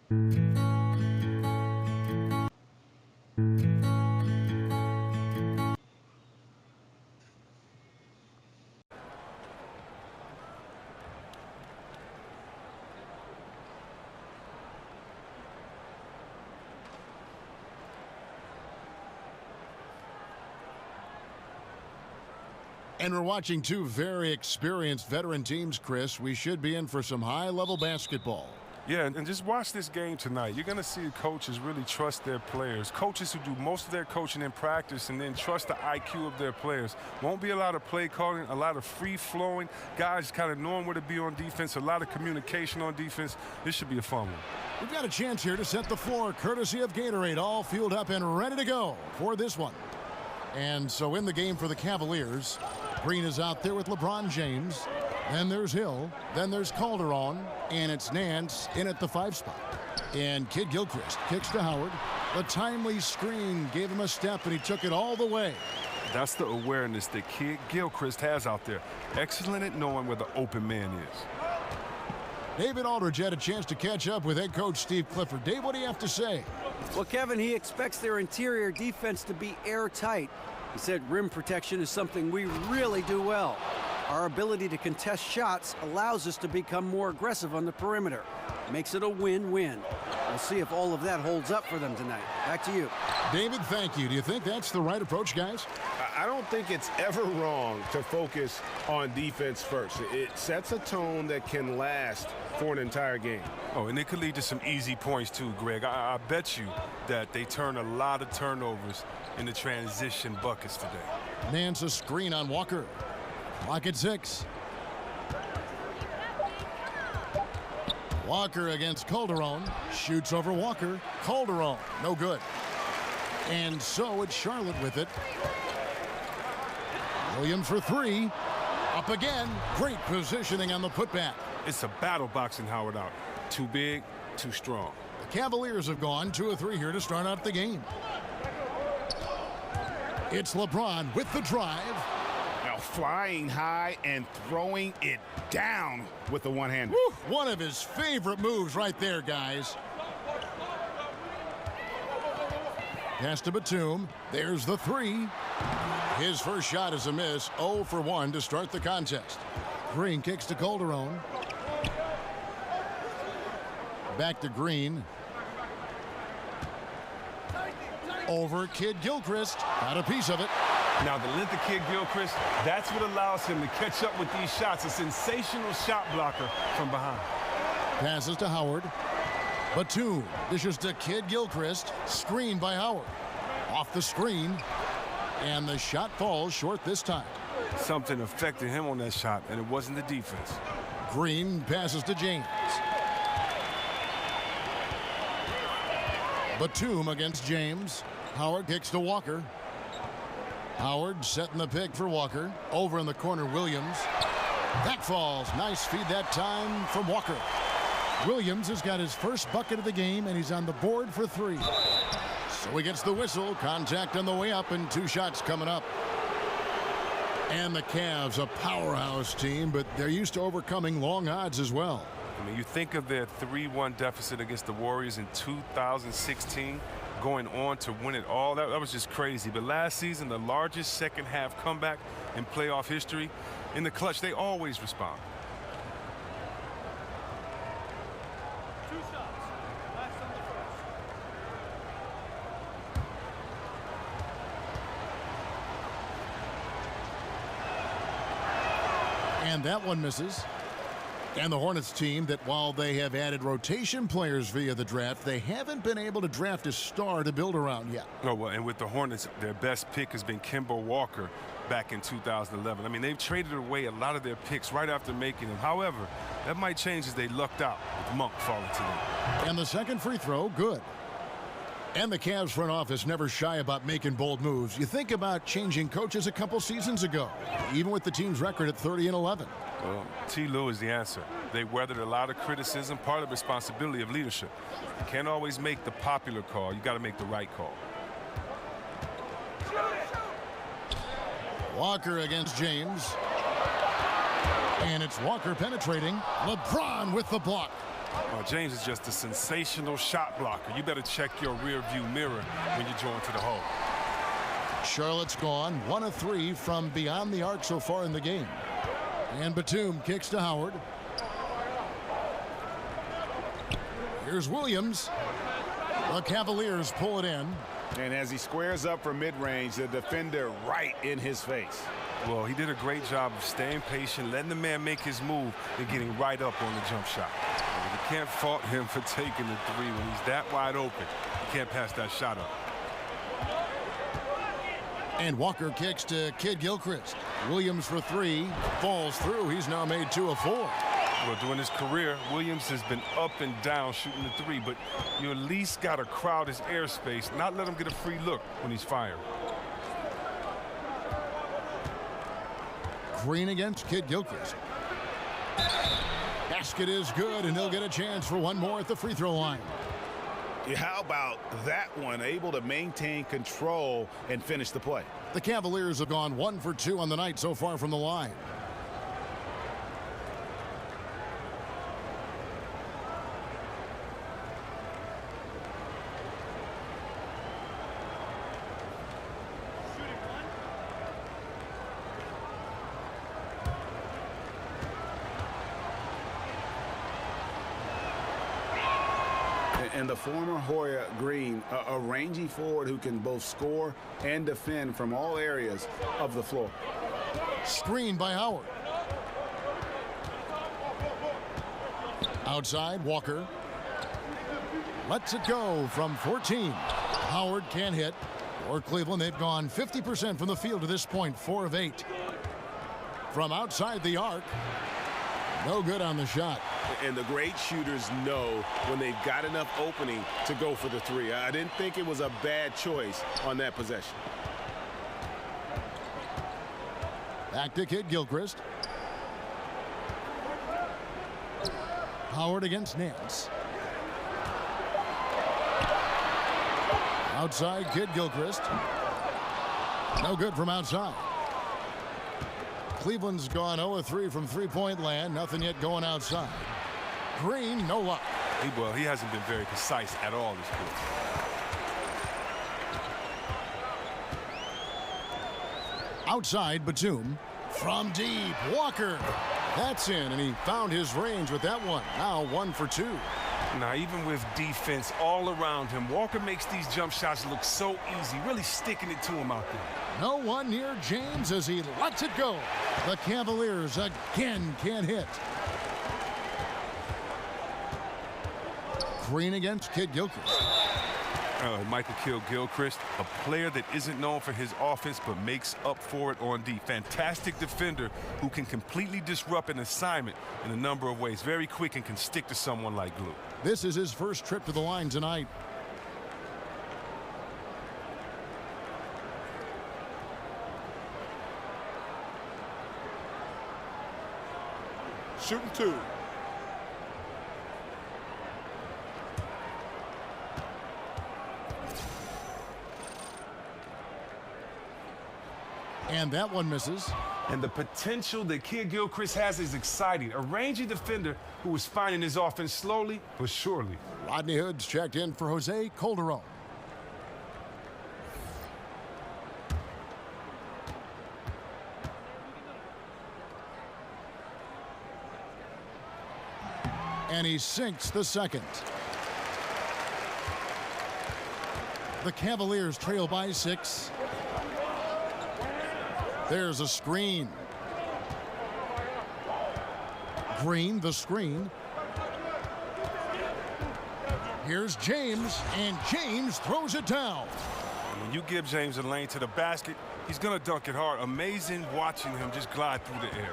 And we're watching two very experienced veteran teams, Chris. We should be in for some high-level basketball. Yeah, and just watch this game tonight. You're going to see coaches really trust their players. Coaches who do most of their coaching in practice and then trust the IQ of their players. Won't be a lot of play calling, a lot of free-flowing, guys kind of knowing where to be on defense, a lot of communication on defense. This should be a fun one. We've got a chance here to set the floor, courtesy of Gatorade, all fueled up and ready to go for this one. And so in the game for the Cavaliers, Green is out there with LeBron James. Then there's Hill. Then there's Calderon. And it's Nance in at the 5 spot. And Kid Gilchrist kicks to Howard. The timely screen gave him a step, and he took it all the way. That's the awareness that Kid Gilchrist has out there. Excellent at knowing where the open man is. David Aldridge had a chance to catch up with head coach Steve Clifford. Dave, what do you have to say? Well, Kevin, he expects their interior defense to be airtight. He said rim protection is something we really do well. Our ability to contest shots allows us to become more aggressive on the perimeter. Makes it a win-win. We'll see if all of that holds up for them tonight. Back to you. David, thank you. Do you think that's the right approach, guys? I don't think it's ever wrong to focus on defense first. It sets a tone that can last for an entire game. Oh, and it could lead to some easy points too, Greg. I bet you that they turn a lot of turnovers into transition buckets today. Nance a screen on Walker. Clock at 6. Walker against Calderon. Shoots over Walker. Calderon, no good. And so it's Charlotte with it. Williams for 3. Up again. Great positioning on the putback. It's a battle boxing Howard out. Too big, too strong. The Cavaliers have gone 2 of 3 here to start out the game. It's LeBron with the drive. Now flying high and throwing it down with the one-hander. One of his favorite moves right there, guys. Pass to Batum. There's the 3. His first shot is a miss. 0 for 1 to start the contest. Green kicks to Calderon. Back to Green. Over Kid Gilchrist. Got a piece of it. Now the length of Kid Gilchrist, that's what allows him to catch up with these shots. A sensational shot blocker from behind. Passes to Howard. Batum dishes to Kid Gilchrist. Screen by Howard. Off the screen. And the shot falls short this time. Something affected him on that shot, and it wasn't the defense. Green passes to James. Batum against James. Howard kicks to Walker. Howard setting the pick for Walker. Over in the corner, Williams. That falls. Nice feed that time from Walker. Williams has got his first bucket of the game, and he's on the board for 3. So he gets the whistle. Contact on the way up, and 2 shots coming up. And the Cavs, a powerhouse team, but they're used to overcoming long odds as well. I mean, you think of their 3-1 deficit against the Warriors in 2016, going on to win it all. That was just crazy. But last season, the largest second-half comeback in playoff history. In the clutch, they always respond. And that one misses. And the Hornets team that while they have added rotation players via the draft, they haven't been able to draft a star to build around yet. Oh, well, and with the Hornets, their best pick has been Kemba Walker back in 2011. I mean, they've traded away a lot of their picks right after making them. However, that might change as they lucked out with Monk falling to them. And the second free throw, good. And the Cavs front office never shy about making bold moves. You think about changing coaches a couple seasons ago, even with the team's record at 30-11. Well, T. Lue is the answer. They weathered a lot of criticism, part of the responsibility of leadership. You can't always make the popular call. You got to make the right call. Walker against James. And it's Walker penetrating. LeBron with the block. James is just a sensational shot blocker. You better check your rear view mirror when you're going to the hole. Charlotte's gone 1 of 3 from beyond the arc so far in the game. And Batum kicks to Howard. Here's Williams. The Cavaliers pull it in. And as he squares up for mid-range, the defender right in his face. Well, he did a great job of staying patient, letting the man make his move, and getting right up on the jump shot. You can't fault him for taking the three when he's that wide open. You can't pass that shot up. And Walker kicks to Kid Gilchrist. Williams for 3. Falls through. He's now made 2 of 4. Well, during his career, Williams has been up and down shooting the three, but you at least got to crowd his airspace, not let him get a free look when he's firing. Green against Kid Gilchrist. Basket is good, and he'll get a chance for one more at the free throw line. How about that one? Able to maintain control and finish the play. The Cavaliers have gone 1 for 2 on the night so far from the line. And the former Hoya Green, a rangy forward who can both score and defend from all areas of the floor. Screen by Howard. Outside, Walker. Lets it go from 14. Howard can't hit. For Cleveland, they've gone 50% from the field to this point, 4 of 8. From outside the arc, no good on the shot. And the great shooters know when they've got enough opening to go for the three. I didn't think it was a bad choice on that possession. Back to Kid Gilchrist. Howard against Nance. Outside, Kid Gilchrist. No good from outside. Cleveland's gone 0 of 3 from three-point land. Nothing yet going outside. Green, no luck. Well, he hasn't been very precise at all this quarter. Outside, Batum. From deep, Walker. That's in, and he found his range with that one. Now 1 for 2. Now, even with defense all around him, Walker makes these jump shots look so easy, really sticking it to him out there. No one near James as he lets it go. The Cavaliers again can't hit. Green against Kid Gilchrist. Michael Kidd Gilchrist, a player that isn't known for his offense but makes up for it on D. Fantastic defender who can completely disrupt an assignment in a number of ways. Very quick and can stick to someone like glue. This is his first trip to the line tonight. Shooting 2. And that one misses. And the potential that Kid Gilchrist has is exciting. A rangy defender who is finding his offense slowly but surely. Rodney Hood's checked in for Jose Calderon. And he sinks the second. The Cavaliers trail by 6. There's a screen. Green, the screen. Here's James, and James throws it down. When you give James a lane to the basket, he's going to dunk it hard. Amazing watching him just glide through the air.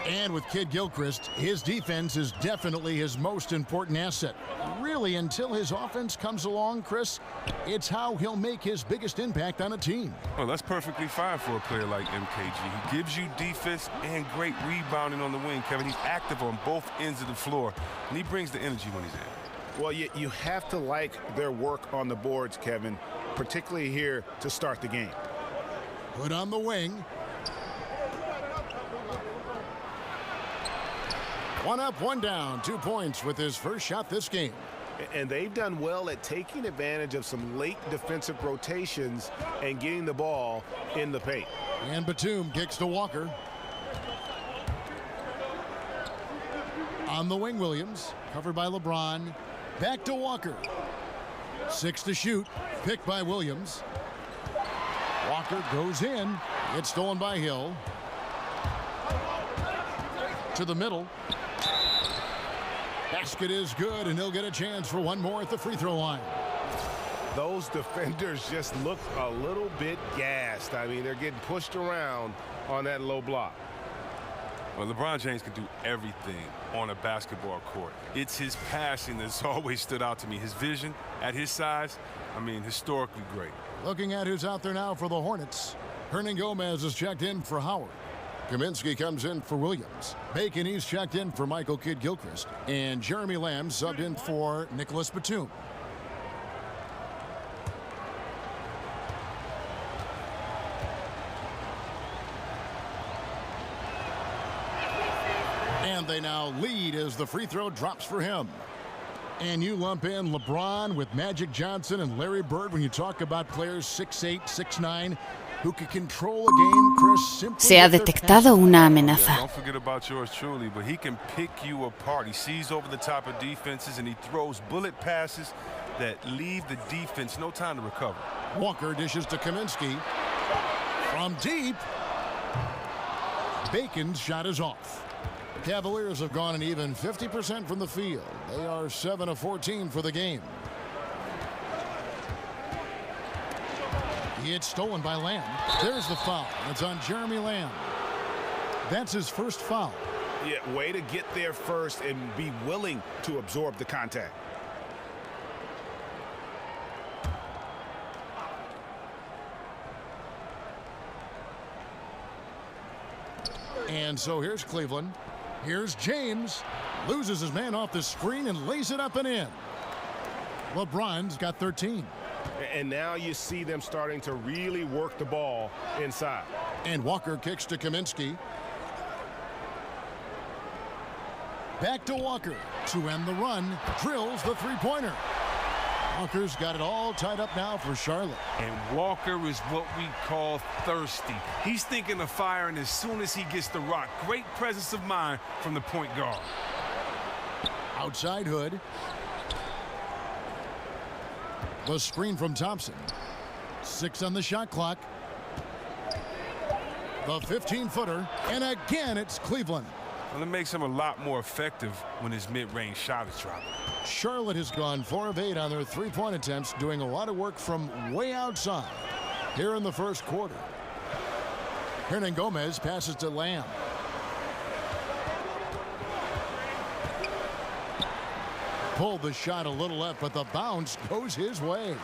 And with Kid Gilchrist, his defense is definitely his most important asset. Really, until his offense comes along, Chris, it's how he'll make his biggest impact on a team. Well, that's perfectly fine for a player like MKG. He gives you defense and great rebounding on the wing, Kevin. He's active on both ends of the floor, and he brings the energy when he's in. Well, you have to like their work on the boards, Kevin, particularly here to start the game. Put on the wing. One up, one down, 2 points with his first shot this game. And they've done well at taking advantage of some late defensive rotations and getting the ball in the paint. And Batum kicks to Walker. On the wing, Williams. Covered by LeBron. Back to Walker. 6 to shoot. Picked by Williams. Walker goes in. It's stolen by Hill. To the middle. Basket is good, and he'll get a chance for one more at the free throw line. Those defenders just look a little bit gassed. I mean, they're getting pushed around on that low block. Well, LeBron James can do everything on a basketball court. It's his passing that's always stood out to me. His vision at his size, I mean, historically great. Looking at who's out there now for the Hornets. Hernangomez is checked in for Howard. Kaminsky comes in for Williams. Bacon, he's checked in for Michael Kidd-Gilchrist. And Jeremy Lamb subbed in for Nicholas Batum. And they now lead as the free throw drops for him. And you lump in LeBron with Magic Johnson and Larry Bird when you talk about players 6'8", 6'9", who can control a game, Chris, simply Se ha detectado una amenaza. Don't forget about yours truly, but he can pick you apart. He sees over the top of defenses and he throws bullet passes that leave the defense no time to recover. Walker dishes to Kaminsky. From deep. Bacon's shot is off. The Cavaliers have gone an even 50% from the field. They are 7 of 14 for the game. It's stolen by Lamb. There's the foul. It's on Jeremy Lamb. That's his first foul. Yeah, way to get there first and be willing to absorb the contact. And so here's Cleveland. Here's James. Loses his man off the screen and lays it up and in. LeBron's got 13. And now you see them starting to really work the ball inside. And Walker kicks to Kaminsky. Back to Walker to end the run. Drills the three-pointer. Walker's got it all tied up now for Charlotte. And Walker is what we call thirsty. He's thinking of firing as soon as he gets the rock. Great presence of mind from the point guard. Outside Hood. The screen from Thompson. 6 on the shot clock. The 15-footer. And again, it's Cleveland. Well, it makes him a lot more effective when his mid-range shot is dropped. Charlotte has gone 4 of 8 on their three-point attempts, doing a lot of work from way outside here in the first quarter. Hernangomez passes to Lamb. Pulled the shot a little left, but the bounce goes his way.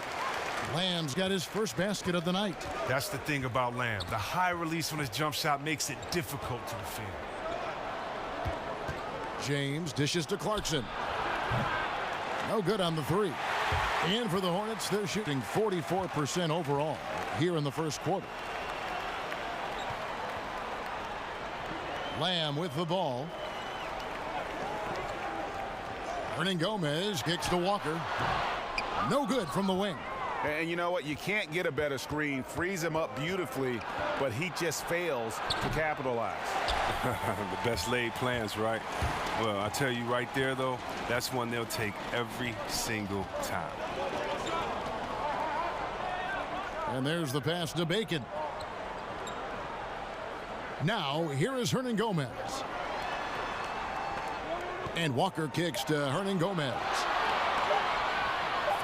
Lamb's got his first basket of the night. That's the thing about Lamb. The high release on his jump shot makes it difficult to defend. James dishes to Clarkson. No good on the three. And for the Hornets, they're shooting 44% overall here in the first quarter. Lamb with the ball. Hernangomez kicks to Walker. No good from the wing. And you know what? You can't get a better screen. Frees him up beautifully, but he just fails to capitalize. The best laid plans, right? Well, I tell you right there, though, that's one they'll take every single time. And there's the pass to Bacon. Now, here is Hernangomez. And Walker kicks to Hernangomez.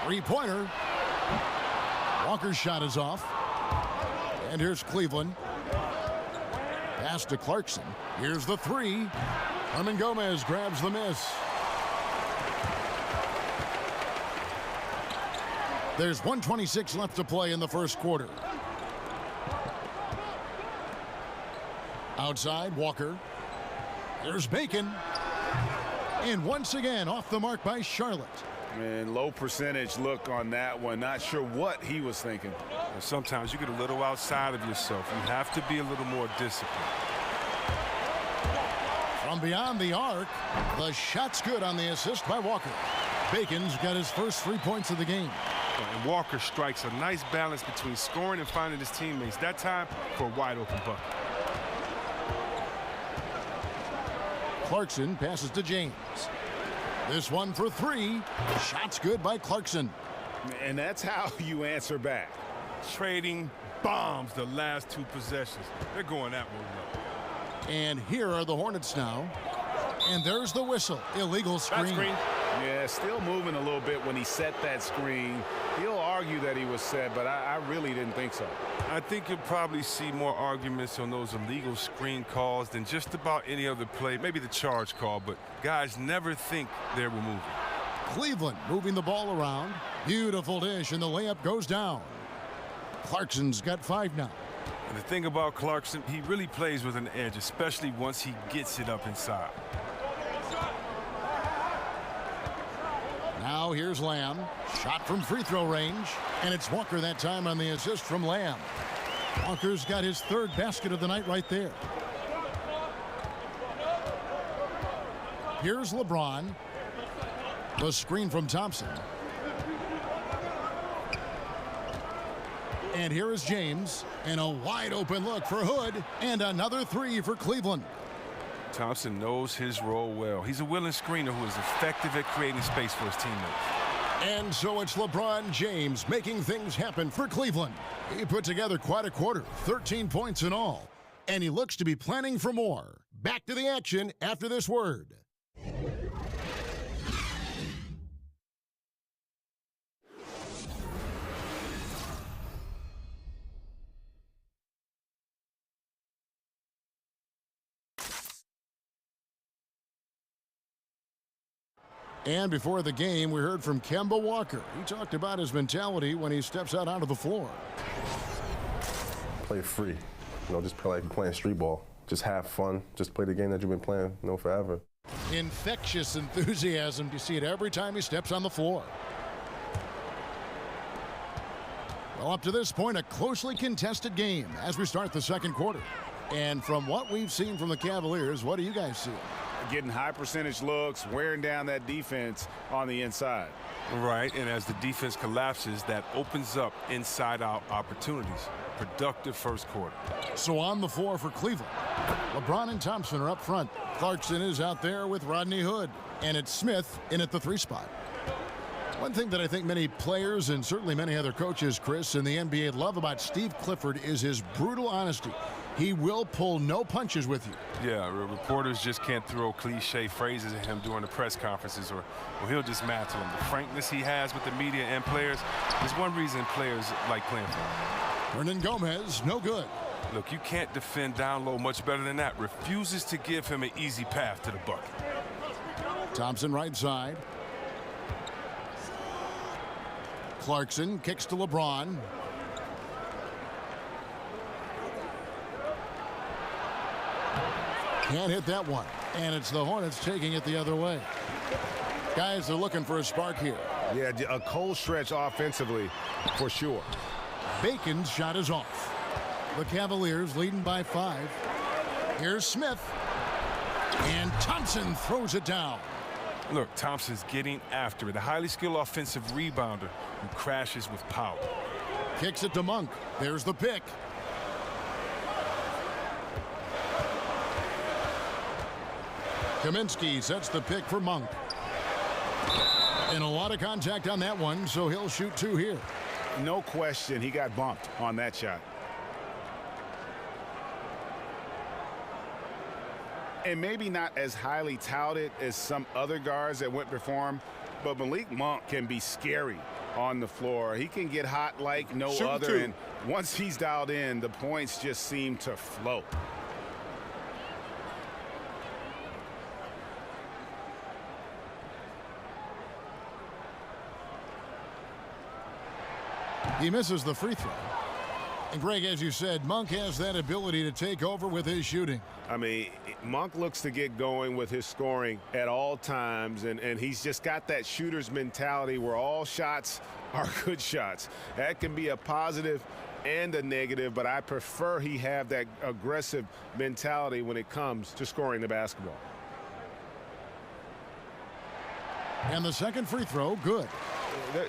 Three-pointer. Walker's shot is off. And here's Cleveland. Pass to Clarkson. Here's the three. Hernangomez grabs the miss. There's 1:26 left to play in the first quarter. Outside, Walker. There's Bacon. And once again, off the mark by Charlotte. And low percentage look on that one. Not sure what he was thinking. And sometimes you get a little outside of yourself. You have to be a little more disciplined. From beyond the arc, the shot's good on the assist by Walker. Bacon's got his first 3 points of the game. And Walker strikes a nice balance between scoring and finding his teammates. That time for a wide open bucket. Clarkson passes to James. This one for 3. Shot's good by Clarkson. And that's how you answer back. Trading bombs the last 2 possessions. They're going that way. And here are the Hornets now. And there's the whistle. Illegal screen. Yeah, still moving a little bit when he set that screen. He'll argue that he was set, but I really didn't think so. I think you'll probably see more arguments on those illegal screen calls than just about any other play. Maybe the charge call, but guys never think they're moving. Cleveland moving the ball around. Beautiful dish, and the layup goes down. Clarkson's got 5 now. And the thing about Clarkson, he really plays with an edge, especially once he gets it up inside. Now here's Lamb. Shot from free throw range. And it's Walker that time on the assist from Lamb. Walker's got his 3rd basket of the night right there. Here's LeBron. The screen from Thompson. And here is James. And a wide open look for Hood. And another 3 for Cleveland. Thompson knows his role well. He's a willing screener who is effective at creating space for his teammates. And so it's LeBron James making things happen for Cleveland. He put together quite a quarter, 13 points in all. And he looks to be planning for more. Back to the action after this word. And before the game, we heard from Kemba Walker. He talked about his mentality when he steps out onto the floor. Play free. Just play like you're playing street ball. Just have fun. Just play the game that you've been playing, forever. Infectious enthusiasm. You see it every time he steps on the floor. Well, up to this point, a closely contested game as we start the second quarter. And from what we've seen from the Cavaliers, what do you guys see? Getting high percentage looks, wearing down that defense on the inside. Right, and as the defense collapses, that opens up inside-out opportunities. Productive first quarter. So on the floor for Cleveland, LeBron and Thompson are up front. Clarkson is out there with Rodney Hood. And it's Smith in at the 3 spot. One thing that I think many players and certainly many other coaches, Chris, in the NBA love about Steve Clifford is his brutal honesty. He will pull no punches with you. Yeah, reporters just can't throw cliche phrases at him during the press conferences or he'll just mantle him. The frankness he has with the media and players is one reason players like playing for him. Hernan Gomez, no good. Look, you can't defend down low much better than that. Refuses to give him an easy path to the bucket. Thompson right side. Clarkson kicks to LeBron. Can't hit that one. And it's the Hornets taking it the other way. Guys, they're looking for a spark here. Yeah, a cold stretch offensively for sure. Bacon's shot is off. The Cavaliers leading by 5. Here's Smith. And Thompson throws it down. Look, Thompson's getting after it. A highly skilled offensive rebounder who crashes with power. Kicks it to Monk. There's the pick. Kaminsky sets the pick for Monk. And a lot of contact on that one, so he'll shoot 2 here. No question, he got bumped on that shot. And maybe not as highly touted as some other guards that went before him, but Malik Monk can be scary on the floor. He can get hot like no other, and once he's dialed in, the points just seem to flow. He misses the free throw. And Greg, as you said, Monk has that ability to take over with his shooting. I mean, Monk looks to get going with his scoring at all times, and he's just got that shooter's mentality where all shots are good shots. That can be a positive and a negative, but I prefer he have that aggressive mentality when it comes to scoring the basketball. And the second free throw, good.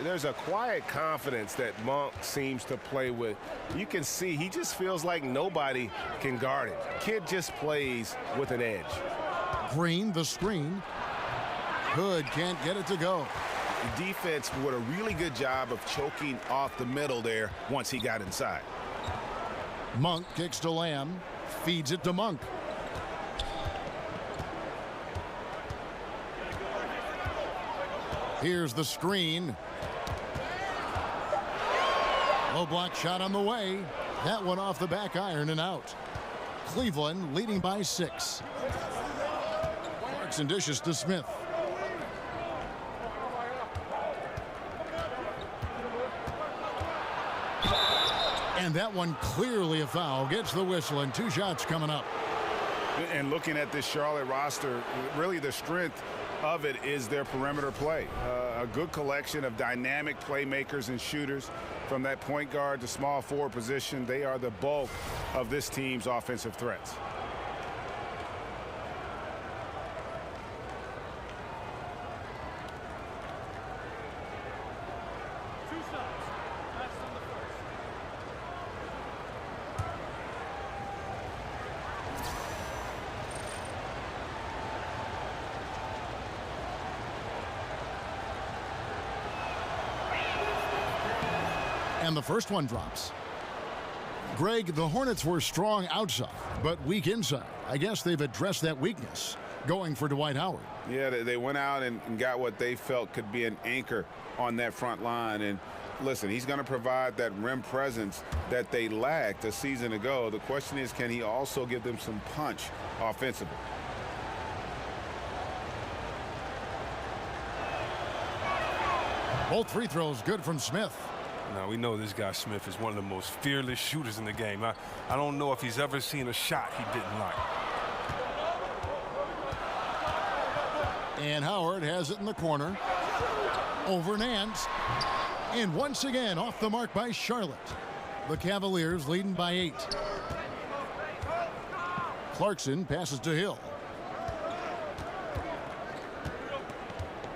There's a quiet confidence that Monk seems to play with. You can see he just feels like nobody can guard him. Kid just plays with an edge. Green, the screen. Hood can't get it to go. The defense did a really good job of choking off the middle there once he got inside. Monk kicks to Lamb, feeds it to Monk. Here's the screen. Low block shot on the way. That one off the back iron and out. Cleveland leading by 6. Clarkson dishes to Smith. And that one clearly a foul. Gets the whistle and 2 shots coming up. And looking at this Charlotte roster, really the strength of it is their perimeter play. A good collection of dynamic playmakers and shooters from that point guard to small forward position. They are the bulk of this team's offensive threats. And the first one drops. Greg, the Hornets were strong outside, but weak inside. I guess they've addressed that weakness, going for Dwight Howard. Yeah, they went out and got what they felt could be an anchor on that front line. And listen, he's going to provide that rim presence that they lacked a season ago. The question is, can he also give them some punch offensively? Both free throws good from Smith. Now, we know this guy Smith is one of the most fearless shooters in the game. I don't know if he's ever seen a shot he didn't like. And Howard has it in the corner. Over Nance. And once again off the mark by Charlotte. The Cavaliers leading by 8. Clarkson passes to Hill.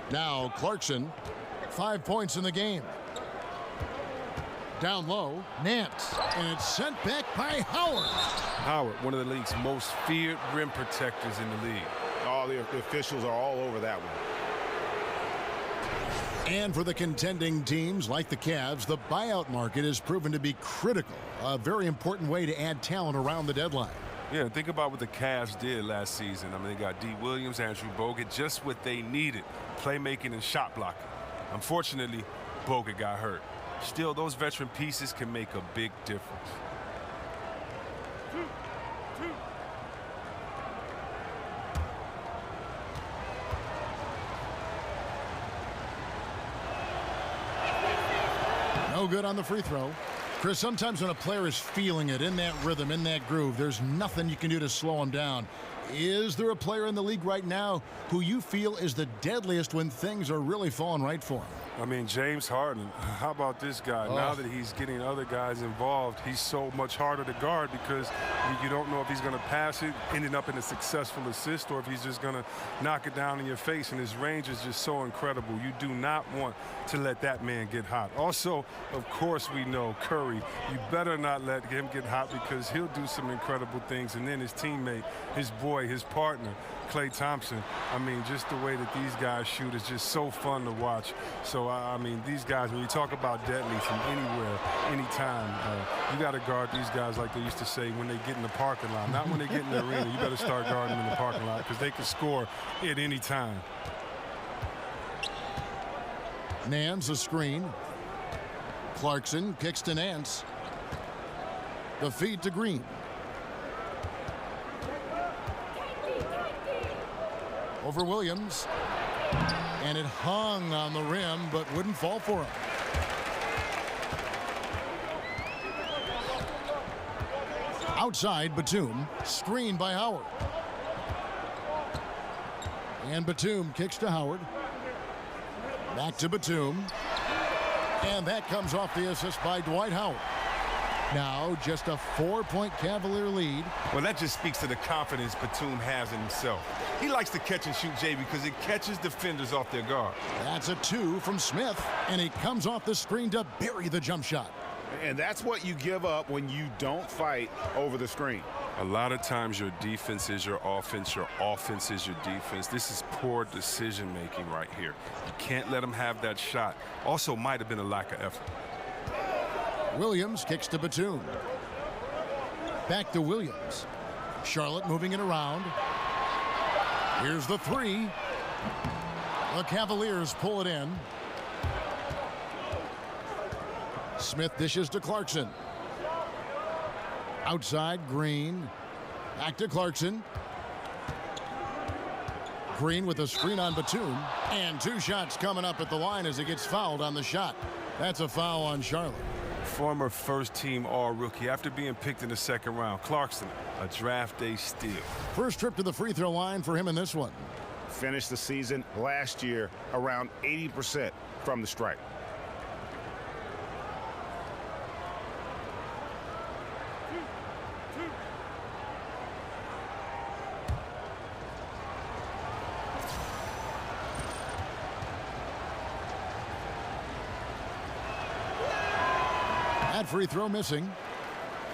Now Clarkson, 5 points in the game. Down low, Nance, and it's sent back by Howard. Howard, one of the league's most feared rim protectors in the league. All the officials are all over that one. And for the contending teams like the Cavs, the buyout market has proven to be critical, a very important way to add talent around the deadline. Yeah, think about what the Cavs did last season. I mean, they got D. Williams, Andrew Bogut, just what they needed, playmaking and shot blocking. Unfortunately, Bogut got hurt. Still, those veteran pieces can make a big difference. No good on the free throw. Chris, sometimes when a player is feeling it, in that rhythm, in that groove, there's nothing you can do to slow him down. Is there a player in the league right now who you feel is the deadliest when things are really falling right for him? I mean, James Harden, how about this guy? Now that he's getting other guys involved, he's so much harder to guard because you don't know if he's going to pass it, ending up in a successful assist, or if he's just going to knock it down in your face, and his range is just so incredible. You do not want to let that man get hot. Also, of course, we know Curry. You better not let him get hot because he'll do some incredible things, and then his teammate, his boy, his partner, Klay Thompson. I mean, just the way that these guys shoot is just so fun to watch. So, I mean, these guys, when you talk about deadly from anywhere, anytime, you got to guard these guys like they used to say when they get in the parking lot. Not when they get in the arena. You better start guarding them in the parking lot because they can score at any time. Nance, a screen. Clarkson kicks to Nance. The feed to Green. Over Williams. And it hung on the rim, but wouldn't fall for him. Outside, Batum. Screened by Howard. And Batum kicks to Howard. Back to Batum. And that comes off the assist by Dwight Howard. Now just a 4-point Cavalier lead. Well, that just speaks to the confidence Batum has in himself. He likes to catch and shoot, Jay, because it catches defenders off their guard. That's a 2 from Smith, and he comes off the screen to bury the jump shot. And that's what you give up when you don't fight over the screen. A lot of times your defense is your offense is your defense. This is poor decision-making right here. You can't let him have that shot. Also might have been a lack of effort. Williams kicks to Batum. Back to Williams. Charlotte moving it around. Here's the 3. The Cavaliers pull it in. Smith dishes to Clarkson. Outside, Green. Back to Clarkson. Green with a screen on Batum. And 2 shots coming up at the line as he gets fouled on the shot. That's a foul on Charlotte. Former first-team All-Rookie after being picked in the 2nd round. Clarkson, a draft day steal. First trip to the free throw line for him in this one. Finished the season last year around 80% from the stripe. That free throw missing.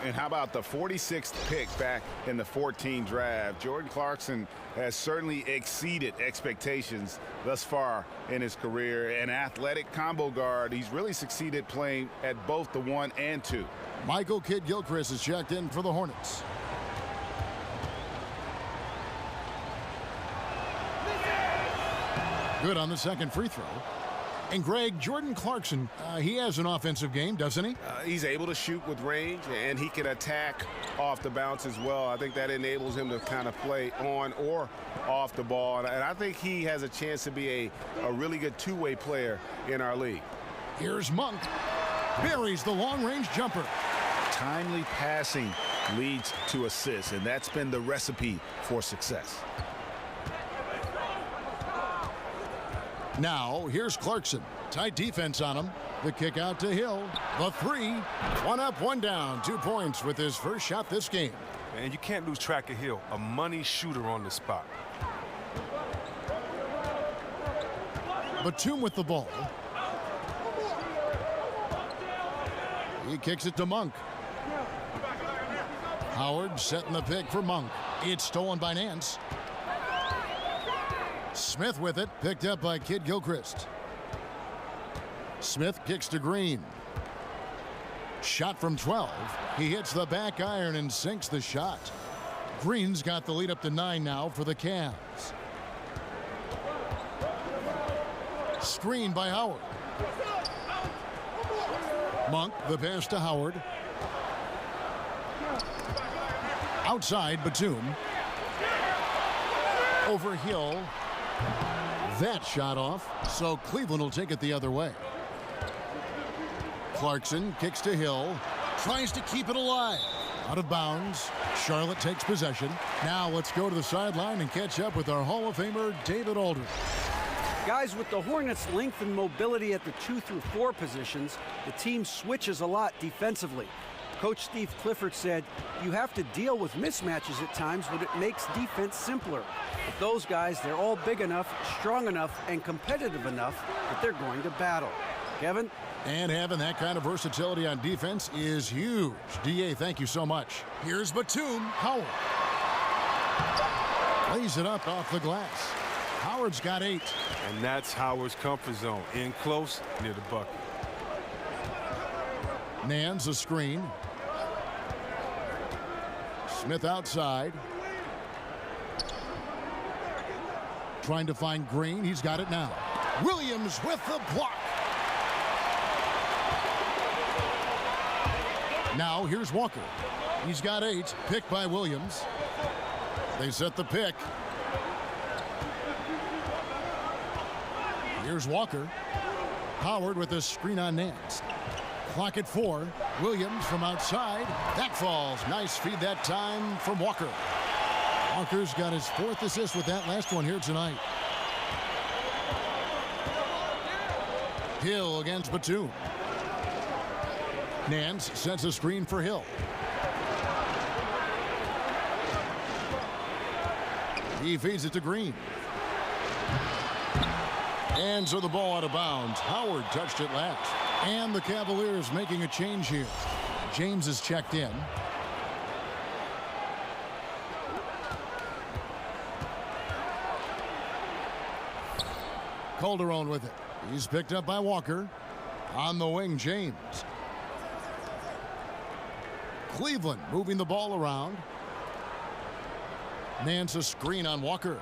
And how about the 46th pick back in the 14 draft? Jordan Clarkson has certainly exceeded expectations thus far in his career. An athletic combo guard. He's really succeeded playing at both the 1 and 2. Michael Kidd-Gilchrist is checked in for the Hornets. Good on the second free throw. And Greg, Jordan Clarkson, he has an offensive game, doesn't he? He's able to shoot with range, and he can attack off the bounce as well. I think that enables him to kind of play on or off the ball. And I think he has a chance to be a really good two-way player in our league. Here's Monk. Buries the long-range jumper. Timely passing leads to assists, and that's been the recipe for success. Now, here's Clarkson. Tight defense on him. The kick out to Hill. The 3. 1 up, 1 down. 2 points with his first shot this game. And you can't lose track of Hill, a money shooter on the spot. Batum with the ball. He kicks it to Monk. Howard setting the pick for Monk. It's stolen by Nance. Smith with it, picked up by Kidd-Gilchrist. Smith kicks to Green. Shot from 12. He hits the back iron and sinks the shot. Green's got the lead up to 9 now for the Cavs. Screen by Howard. Monk, the pass to Howard. Outside, Batum. Over Hill. That shot off, so Cleveland will take it the other way. Clarkson kicks to Hill. Tries to keep it alive. Out of bounds. Charlotte takes possession. Now let's go to the sideline and catch up with our Hall of Famer, David Aldridge. Guys, with the Hornets' length and mobility at the 2 through 4 positions, the team switches a lot defensively. Coach Steve Clifford said, you have to deal with mismatches at times, but it makes defense simpler. But those guys, they're all big enough, strong enough, and competitive enough that they're going to battle. Kevin? And having that kind of versatility on defense is huge. D.A., thank you so much. Here's Batum. Howard. Lays it up off the glass. Howard's got 8. And that's Howard's comfort zone. In close, near the bucket. Nance a screen. Smith outside. Trying to find Green. He's got it now. Williams with the block. Now here's Walker. He's got 8. Picked by Williams. They set the pick. Here's Walker. Howard with a screen on Nance. Clock at 4. Williams from outside. That falls. Nice feed that time from Walker. Walker's got his 4th assist with that last one here tonight. Hill against Batum. Nance sets a screen for Hill. He feeds it to Green. And so the ball out of bounds. Howard touched it last. And the Cavaliers making a change here. James is checked in. Calderon with it. He's picked up by Walker. On the wing, James. Cleveland moving the ball around. Nance a screen on Walker.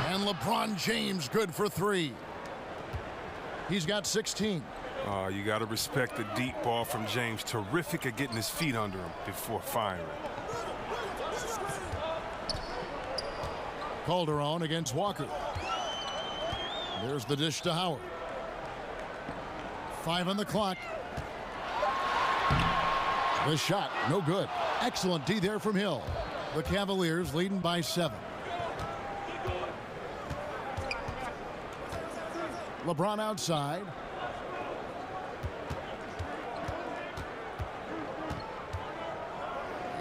And LeBron James good for 3. He's got 16. You got to respect the deep ball from James. Terrific at getting his feet under him before firing. Calderon against Walker. There's the dish to Howard. 5 on the clock. The shot, no good. Excellent D there from Hill. The Cavaliers leading by 7. LeBron outside.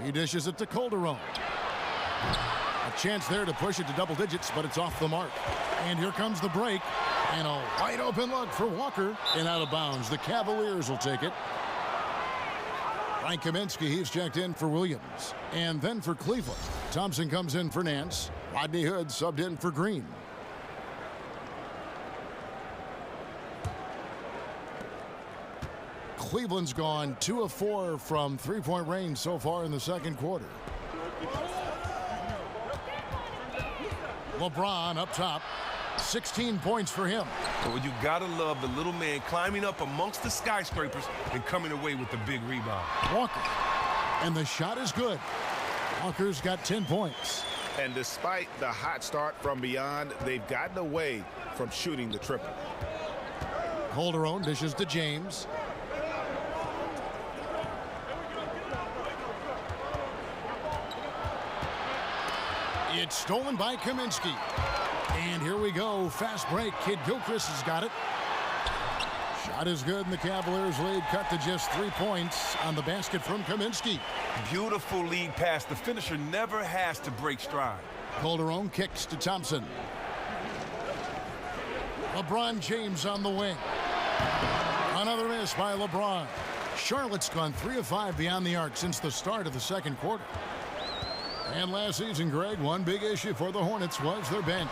He dishes it to Calderon. A chance there to push it to double digits, but it's off the mark. And here comes the break. And a wide open look for Walker. And out of bounds. The Cavaliers will take it. Frank Kaminsky, he's checked in for Williams. And then for Cleveland, Thompson comes in for Nance. Rodney Hood subbed in for Green. Cleveland's gone 2 of 4 from three-point range so far in the second quarter. LeBron up top. 16 points for him. Well, you gotta love the little man climbing up amongst the skyscrapers and coming away with the big rebound. Walker. And the shot is good. Walker's got 10 points. And despite the hot start from beyond, they've gotten away from shooting the triple. Calderon dishes to James. It's stolen by Kaminsky. And here we go. Fast break. Kid Gilchrist has got it. Shot is good, and the Cavaliers lead cut to just 3 points on the basket from Kaminsky. Beautiful lead pass. The finisher never has to break stride. Calderon kicks to Thompson. LeBron James on the wing. Another miss by LeBron. Charlotte's gone 3 of 5 beyond the arc since the start of the second quarter. And last season, Greg, one big issue for the Hornets was their bench.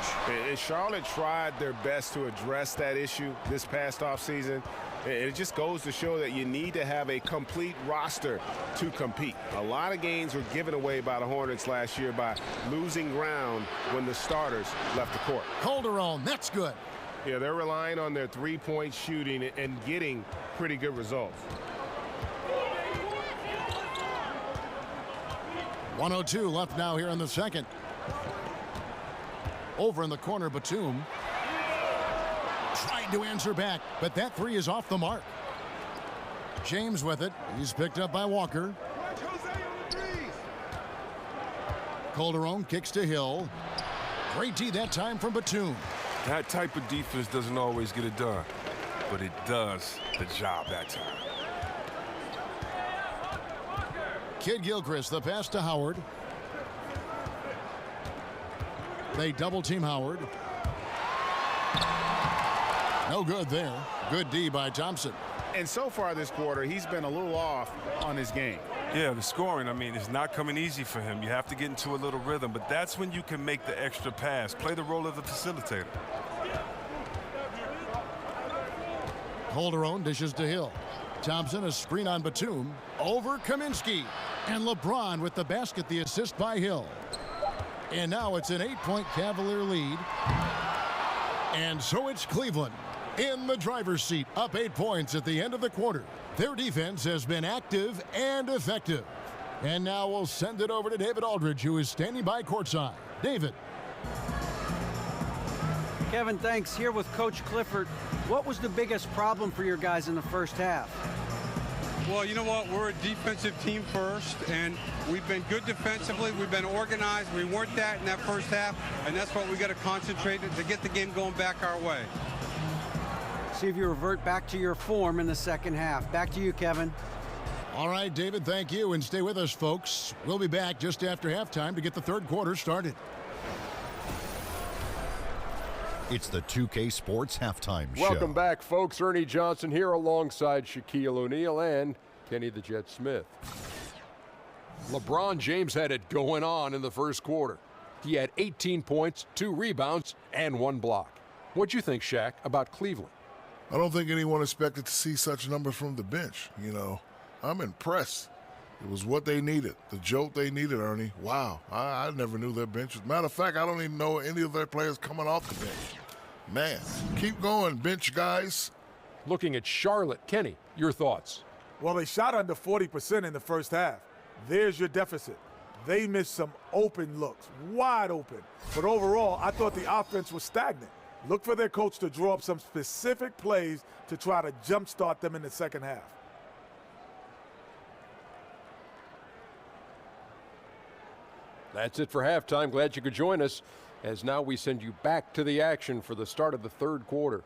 Charlotte tried their best to address that issue this past offseason. It just goes to show that you need to have a complete roster to compete. A lot of games were given away by the Hornets last year by losing ground when the starters left the court. Calderon, that's good. Yeah, they're relying on their three-point shooting and getting pretty good results. 1:02 left now here in the second. Over in the corner, Batum tried to answer back, but that 3 is off the mark. James with it. He's picked up by Walker. Calderon kicks to Hill. Great D that time from Batum. That type of defense doesn't always get it done, but it does the job that time. Kid Gilchrist, the pass to Howard. They double team Howard. No good there. Good D by Thompson. And so far this quarter, he's been a little off on his game. Yeah, the scoring, I mean, it's not coming easy for him. You have to get into a little rhythm, but that's when you can make the extra pass. Play the role of the facilitator. Calderon dishes to Hill. Thompson, a screen on Batum. Over Kaminsky. And LeBron with the basket, the assist by Hill. And now it's an 8-point Cavalier lead. And so it's Cleveland in the driver's seat, up 8 points at the end of the quarter. Their defense has been active and effective. And now we'll send it over to David Aldridge, who is standing by courtside. David. Kevin, thanks. Here with Coach Clifford. What was the biggest problem for your guys in the first half? Well, you know what? We're a defensive team first, and we've been good defensively. We've been organized. We weren't that in that first half, and that's what we got to concentrate on to get the game going back our way. See if you revert back to your form in the second half. Back to you, Kevin. All right, David, thank you. And stay with us, folks. We'll be back just after halftime to get the third quarter started. It's the 2K Sports Halftime Show. Welcome back, folks. Ernie Johnson here alongside Shaquille O'Neal and Kenny the Jet Smith. LeBron James had it going on in the first quarter. He had 18 points, 2 rebounds, and 1 block. What'd you think, Shaq, about Cleveland? I don't think anyone expected to see such numbers from the bench. You know, I'm impressed. It was what they needed, the jolt they needed, Ernie. Wow, I never knew their bench. As a matter of fact, I don't even know any of their players coming off the bench. Man, keep going, bench guys. Looking at Charlotte, Kenny, your thoughts? Well, they shot under 40% in the first half. There's your deficit. They missed some open looks, wide open. But overall, I thought the offense was stagnant. Look for their coach to draw up some specific plays to try to jumpstart them in the second half. That's it for halftime. Glad you could join us, as now we send you back to the action for the start of the third quarter.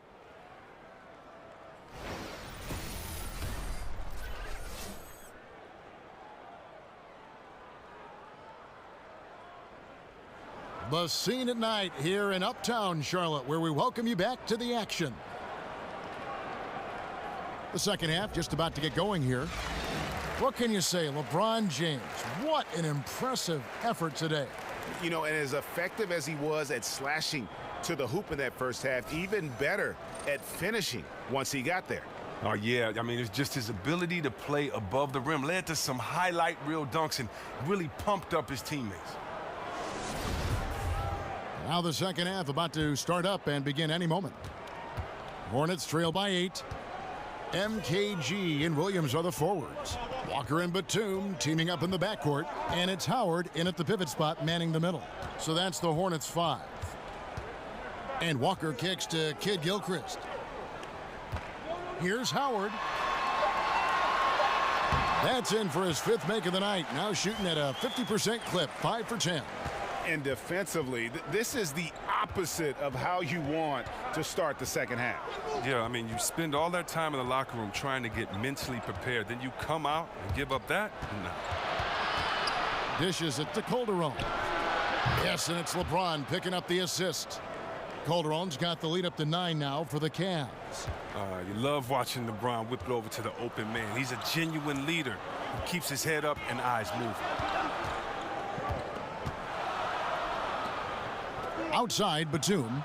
The scene at night here in Uptown Charlotte, where we welcome you back to the action. The second half just about to get going here. What can you say, LeBron James? What an impressive effort today. You know, and as effective as he was at slashing to the hoop in that first half, even better at finishing once he got there. Oh, yeah. I mean, it's just his ability to play above the rim led to some highlight reel dunks and really pumped up his teammates. Now the second half about to start up and begin any moment. Hornets trail by 8. MKG and Williams are the forwards. Walker and Batum teaming up in the backcourt, and it's Howard in at the pivot spot manning the middle. So that's the Hornets 5. And Walker kicks to Kid Gilchrist. Here's Howard. That's in for his 5th make of the night. Now shooting at a 50% clip, 5 for 10. And defensively, this is the opposite of how you want to start the second half. Yeah, I mean, you spend all that time in the locker room trying to get mentally prepared. Then you come out and give up that? No. Dishes it to Calderon. Yes, and it's LeBron picking up the assist. Calderon's got the lead up to 9 now for the Cavs. You love watching LeBron whip it over to the open man. He's a genuine leader who keeps his head up and eyes moving. Outside, Batum.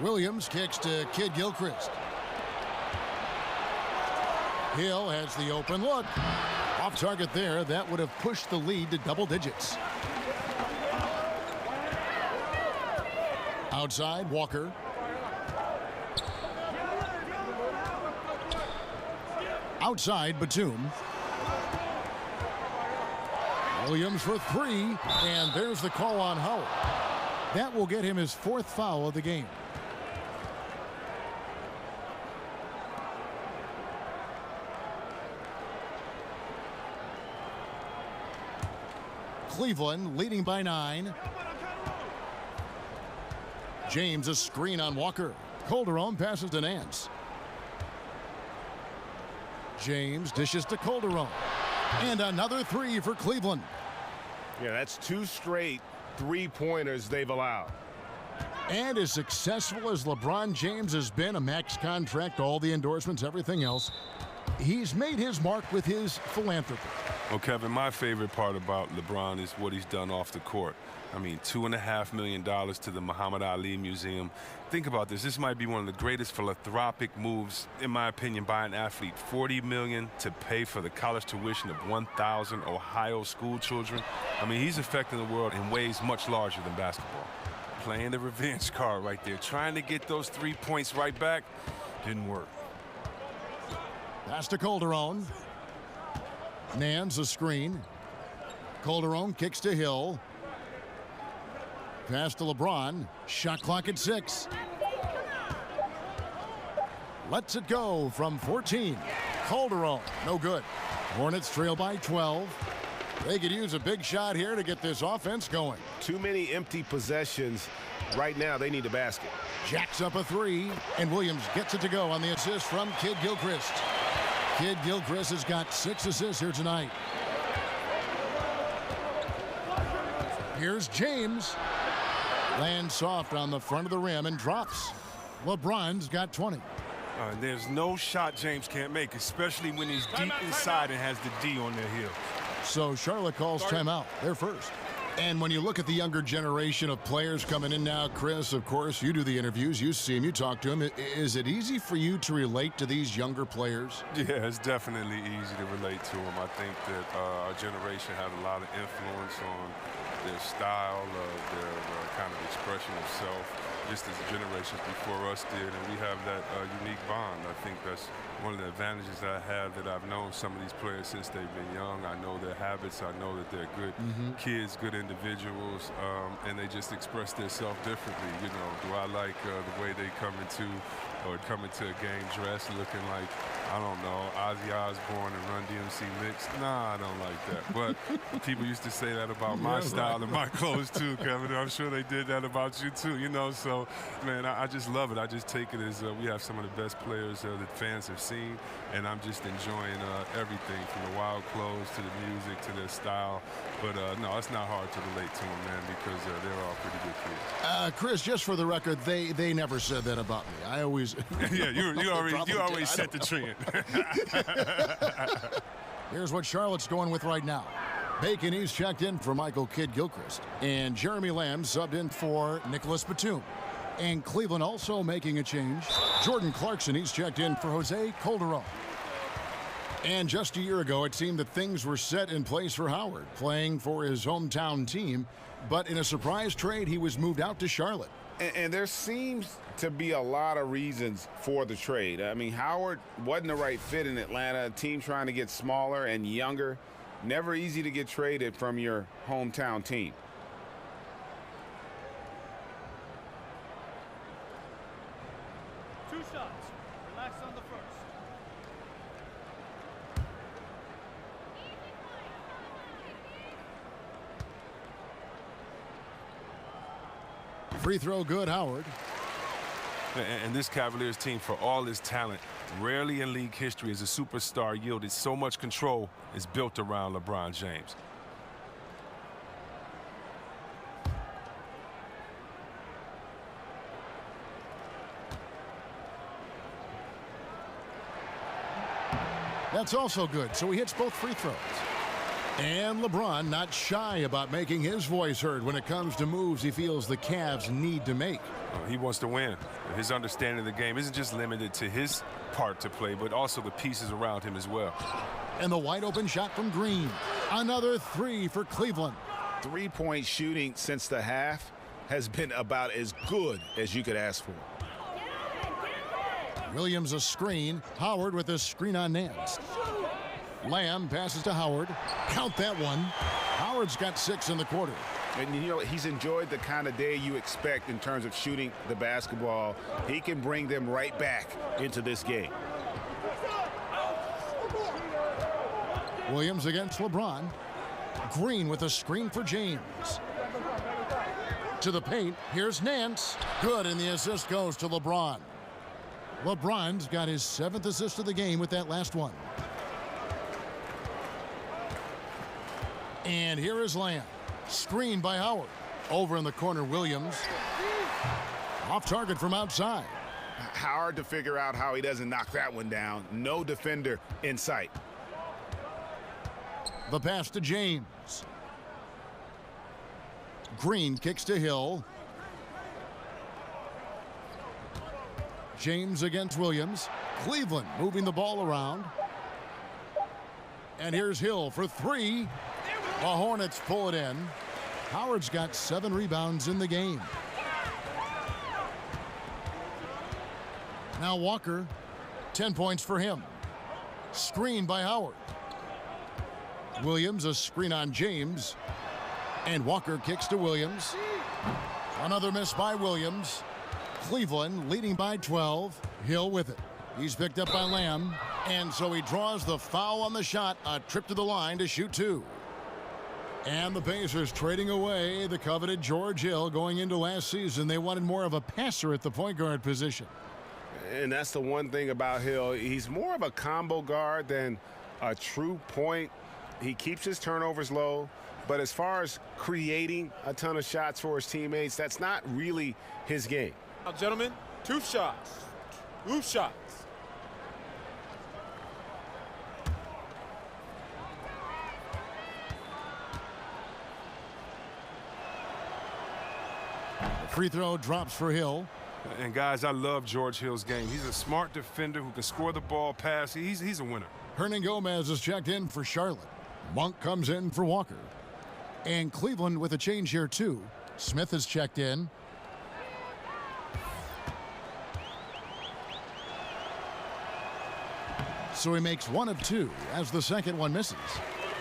Williams kicks to Kid Gilchrist. Hill has the open look. Off target there. That would have pushed the lead to double digits. Outside, Walker. Outside, Batum. Williams for 3, and there's the call on Howard. That will get him his 4th foul of the game. Cleveland leading by 9. James a screen on Walker. Calderon passes to Nance. James dishes to Calderon. And another 3 for Cleveland. Yeah, that's 2 straight 3-pointers they've allowed. And as successful as LeBron James has been, a max contract, all the endorsements, everything else, he's made his mark with his philanthropy. Well, Kevin, my favorite part about LeBron is what he's done off the court. I mean, $2.5 million to the Muhammad Ali Museum. Think about this. This might be one of the greatest philanthropic moves, in my opinion, by an athlete. $40 million to pay for the college tuition of 1,000 Ohio school children. I mean, he's affecting the world in ways much larger than basketball. Playing the revenge card right there. Trying to get those 3 points right back. Didn't work. Pass to Calderon. Nance a screen. Calderon kicks to Hill. Pass to LeBron. Shot clock at 6. Lets it go from 14. Calderon, no good. Hornets trail by 12. They could use a big shot here to get this offense going. Too many empty possessions. Right now, they need a basket. Jacks up a three, and Williams gets it to go on the assist from Kid Gilchrist. Kid Gilchrist has got 6 assists here tonight. Here's James. Lands soft on the front of the rim and drops. LeBron's got 20. There's no shot James can't make, especially when he's deep inside and has the D on their heel. So Charlotte calls timeout. They're first. And when you look at the younger generation of players coming in now, Chris, of course, you do the interviews, you see them, you talk to them. Is it easy for you to relate to these younger players? Yeah, it's definitely easy to relate to them. I think that our generation had a lot of influence on their style, their kind of expression of self, just as the generations before us did, and we have that unique bond. I think that's one of the advantages that I have, that I've known some of these players since they've been young. I know their habits. I know that they're good kids, good individuals, and they just express themselves differently. You know, do I like the way they come into a game dressed looking like, I don't know, Ozzy Osbourne and Run DMC mixed? Nah, I don't like that. But people used to say that about my style and my clothes too, Kevin. I'm sure they did that about you too, you know. So, man, I just love it. I just take it as we have some of the best players that fans have seen, and I'm just enjoying everything from the wild clothes to the music to their style. But no, it's not hard to relate to them, man, because they're all pretty good kids. Chris, just for the record, they never said that about me. I always yeah, you always set the trend. Here's what Charlotte's going with right now. Bacon, he's checked in for Michael Kidd Gilchrist, and Jeremy Lamb subbed in for Nicholas Batum. And Cleveland also making a change. Jordan Clarkson, he's checked in for Jose Calderon. And just a year ago, it seemed that things were set in place for Howard, playing for his hometown team. But in a surprise trade, he was moved out to Charlotte. And there seems to be a lot of reasons for the trade. I mean, Howard wasn't the right fit in Atlanta, a team trying to get smaller and younger. Never easy to get traded from your hometown team. Two shots. Relax on the first. Free throw good, Howard. And this Cavaliers team, for all its talent, rarely in league history has a superstar yielded so much control is built around LeBron James. That's also good, so he hits both free throws. And LeBron not shy about making his voice heard when it comes to moves he feels the Cavs need to make. He wants to win. His understanding of the game isn't just limited to his part to play, but also the pieces around him as well. And the wide open shot from Green. Another three for Cleveland. Three-point shooting since the half has been about as good as you could ask for. Williams a screen. Howard with a screen on Nance. Lamb passes to Howard. Count that one. Howard's got 6 in the quarter. And you know, he's enjoyed the kind of day you expect in terms of shooting the basketball. He can bring them right back into this game. Williams against LeBron. Green with a screen for James. To the paint. Here's Nance. Good, and the assist goes to LeBron. LeBron's got his 7th assist of the game with that last one. And here is Lamb. Screen by Howard. Over in the corner, Williams. Off target from outside. Hard to figure out how he doesn't knock that one down. No defender in sight. The pass to James. Green kicks to Hill. James against Williams. Cleveland moving the ball around. And here's Hill for 3. The Hornets pull it in. Howard's got 7 rebounds in the game. Now Walker, 10 points for him. Screen by Howard. Williams a screen on James. And Walker kicks to Williams. Another miss by Williams. Cleveland leading by 12. Hill with it. He's picked up by Lamb. And so he draws the foul on the shot. A trip to the line to shoot 2. And the Pacers trading away the coveted George Hill. Going into last season, they wanted more of a passer at the point guard position. And that's the one thing about Hill. He's more of a combo guard than a true point. He keeps his turnovers low, but as far as creating a ton of shots for his teammates, that's not really his game. Now, gentlemen, 2 shots. 2 shots. Free throw drops for Hill. And guys, I love George Hill's game. He's a smart defender who can score the ball, pass. He's a winner. Hernan Gomez is checked in for Charlotte. Monk comes in for Walker. And Cleveland with a change here too. Smith is checked in. So he makes 1 of 2 as the second one misses.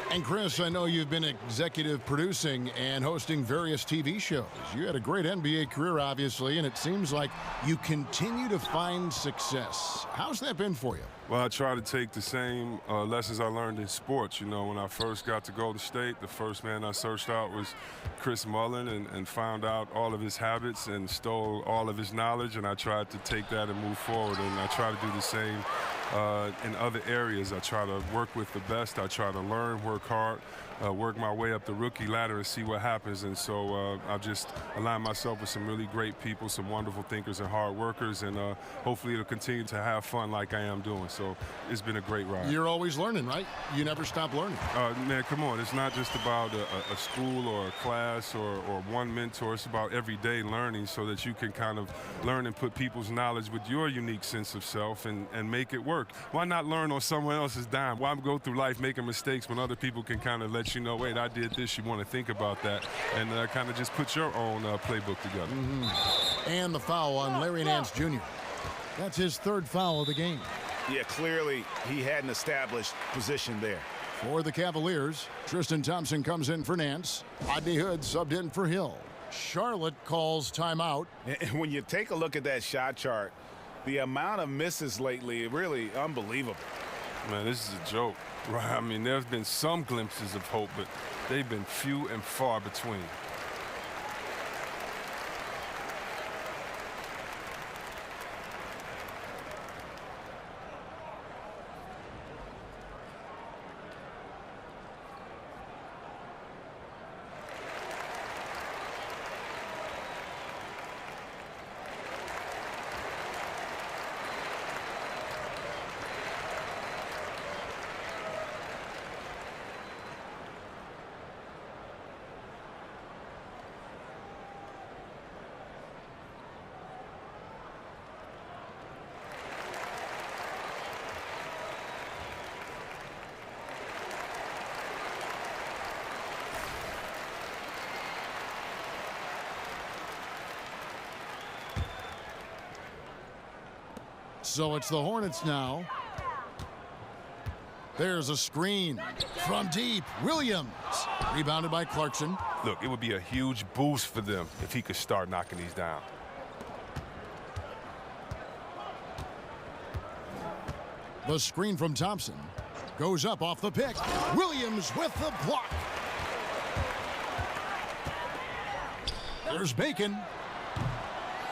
And Chris, I know you've been executive producing and hosting various TV shows. You had a great NBA career, obviously, and it seems like you continue to find success. How's that been for you? Well, I try to take the same lessons I learned in sports. You know, when I first got to Golden State, the first man I searched out was Chris Mullin and found out all of his habits and stole all of his knowledge, and I tried to take that and move forward, and I try to do the same in other areas. I try to work with the best. I try to learn, work hard, work my way up the rookie ladder and see what happens. And so I've just aligned myself with some really great people, some wonderful thinkers and hard workers, and hopefully it'll continue to have fun like I am doing. So it's been a great ride. You're always learning, right? You never stop learning. Man, come on. It's not just about a school or a class or one mentor. It's about everyday learning so that you can kind of learn and put people's knowledge with your unique sense of self and make it work. Why not learn on someone else's dime? Why go through life making mistakes when other people can kind of let you know, wait, I did this, you want to think about that, and kind of just put your own playbook together. And the foul on Larry Nance Jr. That's his 3rd foul of the game. Yeah, clearly he had an established position there. For the Cavaliers, Tristan Thompson comes in for Nance. Rodney Hood subbed in for Hill. Charlotte calls timeout. And when you take a look at that shot chart, the amount of misses lately, really unbelievable. Man, this is a joke, right? I mean, there's been some glimpses of hope, but they've been few and far between. So it's the Hornets now. There's a screen from deep. Williams. Rebounded by Clarkson. Look, it would be a huge boost for them if he could start knocking these down. The screen from Thompson. Goes up off the pick. Williams with the block. There's Bacon.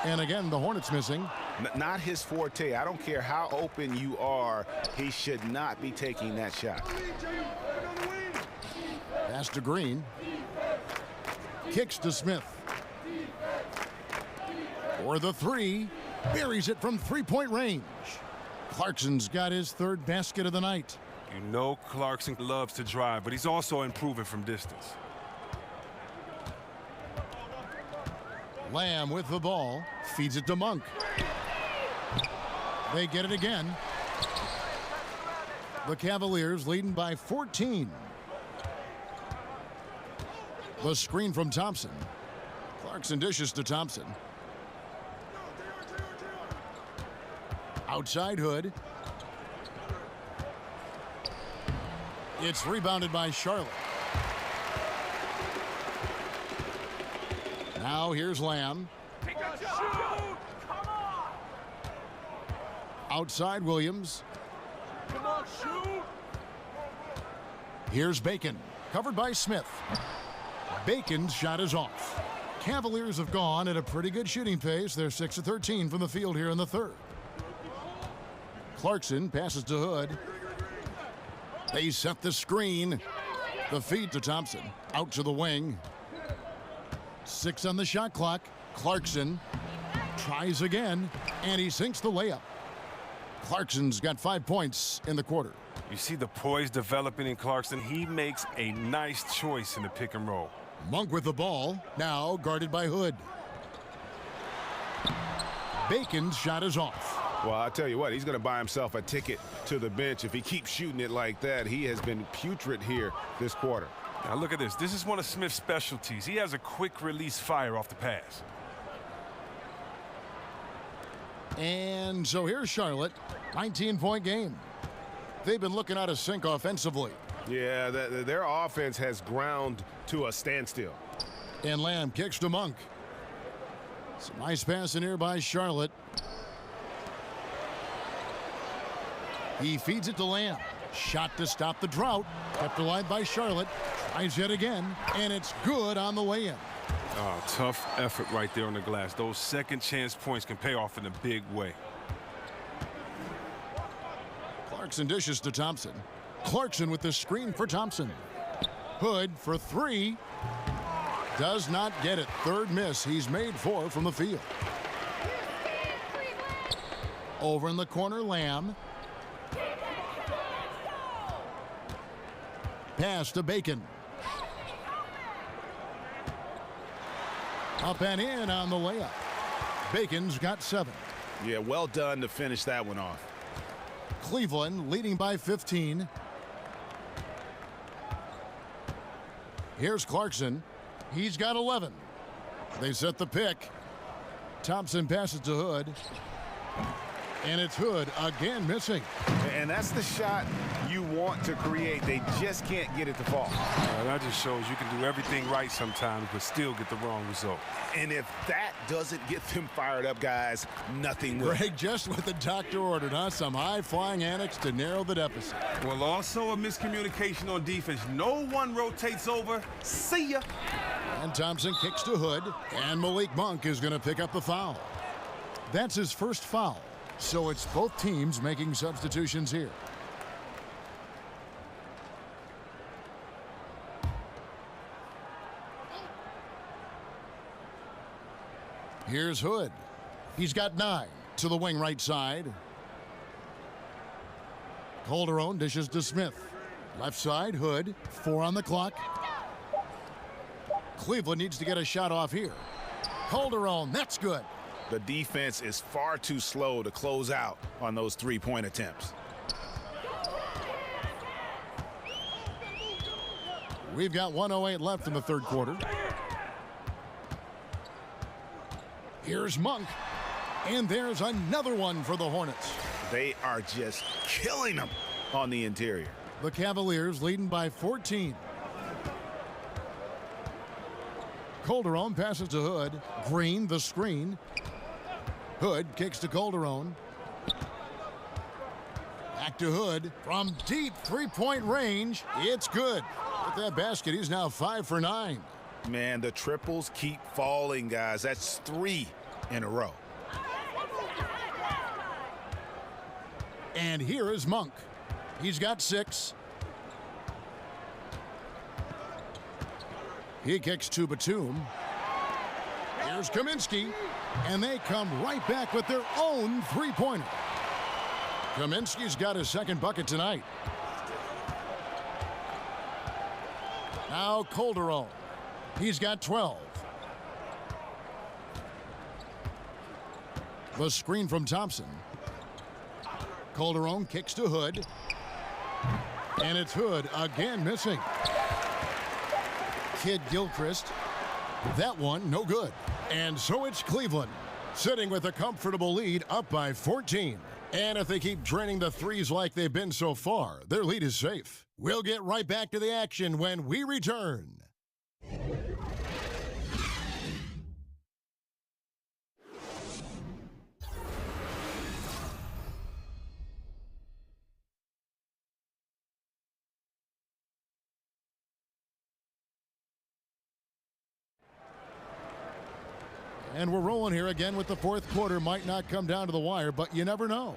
And again, the Hornets missing. Not his forte. I don't care how open you are. He should not be taking that shot. Pass to Green. Kicks to Smith. For the 3. Buries it from 3-point range. Clarkson's got his 3rd basket of the night. You know Clarkson loves to drive, but he's also improving from distance. Lamb with the ball. Feeds it to Monk. They get it again. The Cavaliers leading by 14. The screen from Thompson. Clarkson dishes to Thompson. Outside Hood. It's rebounded by Charlotte. Now here's Lamb. Outside Williams. Come on, shoot. Here's Bacon. covered by Smith. Bacon's shot is off. Cavaliers have gone at a pretty good shooting pace. They're 6 of 13 from the field here in the third. Clarkson passes to Hood. They set the screen. The feed to Thompson. Out to the wing. 6 on the shot clock. Clarkson tries again, and he sinks the layup. Clarkson's got 5 points in the quarter. You see the poise developing in Clarkson. He makes a nice choice in the pick and roll. Monk with the ball, now guarded by Hood. Bacon's shot is off. Well, I'll tell you what, he's going to buy himself a ticket to the bench. If he keeps shooting it like that, he has been putrid here this quarter. Now look at this. This is one of Smith's specialties. He has a quick release fire off the pass. And so here's Charlotte, 19-point game. They've been looking out of sync offensively. Yeah, their offense has ground to a standstill. And Lamb kicks to Monk. Some nice passing here by Charlotte. He feeds it to Lamb. Shot to stop the drought. Kept alive by Charlotte. Tries yet again, and it's good on the way in. Oh, tough effort right there on the glass. Those second chance points can pay off in a big way. Clarkson dishes to Thompson. Clarkson with the screen for Thompson. Hood for 3. Does not get it. Third miss. He's made 4 from the field. Over in the corner, Lamb. Pass to Bacon. Up and in on the layup. Bacon's got 7. Yeah, well done to finish that one off. Cleveland leading by 15. Here's Clarkson. He's got 11. They set the pick. Thompson passes to Hood. And it's Hood again missing. And that's the shot you want to create. They just can't get it to fall. That just shows you can do everything right sometimes, but still get the wrong result. And if that doesn't get them fired up, guys, nothing will. Greg, just what the doctor ordered, huh? Some high-flying antics to narrow the deficit. Well, also a miscommunication on defense. No one rotates over. See ya. And Thompson kicks to Hood, and Malik Monk is going to pick up the foul. That's his first foul. So it's both teams making substitutions here. Here's Hood. He's got 9 to the wing right side. Calderon dishes to Smith. Left side, Hood. 4 on the clock. Cleveland needs to get a shot off here. Calderon, that's good. The defense is far too slow to close out on those three-point attempts. We've got 1:08 left in the third quarter. Here's Monk. And there's another one for the Hornets. They are just killing them on the interior. The Cavaliers leading by 14. Calderon passes to Hood. Green, the screen. Hood kicks to Calderon. Back to Hood. From deep three-point range, it's good. With that basket, he's now 5 for 9. Man, the triples keep falling, guys. That's 3 in a row. And here is Monk. He's got 6. He kicks to Batum. Here's Kaminsky. And they come right back with their own three-pointer. Kaminsky's got his second bucket tonight. Now Calderon. He's got 12. The screen from Thompson. Calderon kicks to Hood. And it's Hood again missing. Kid Gilchrist. That one no good. And so it's Cleveland sitting with a comfortable lead up by 14. And if they keep draining the threes like they've been so far, their lead is safe. We'll get right back to the action when we return. And we're rolling here again with the fourth quarter. Might not come down to the wire, but you never know.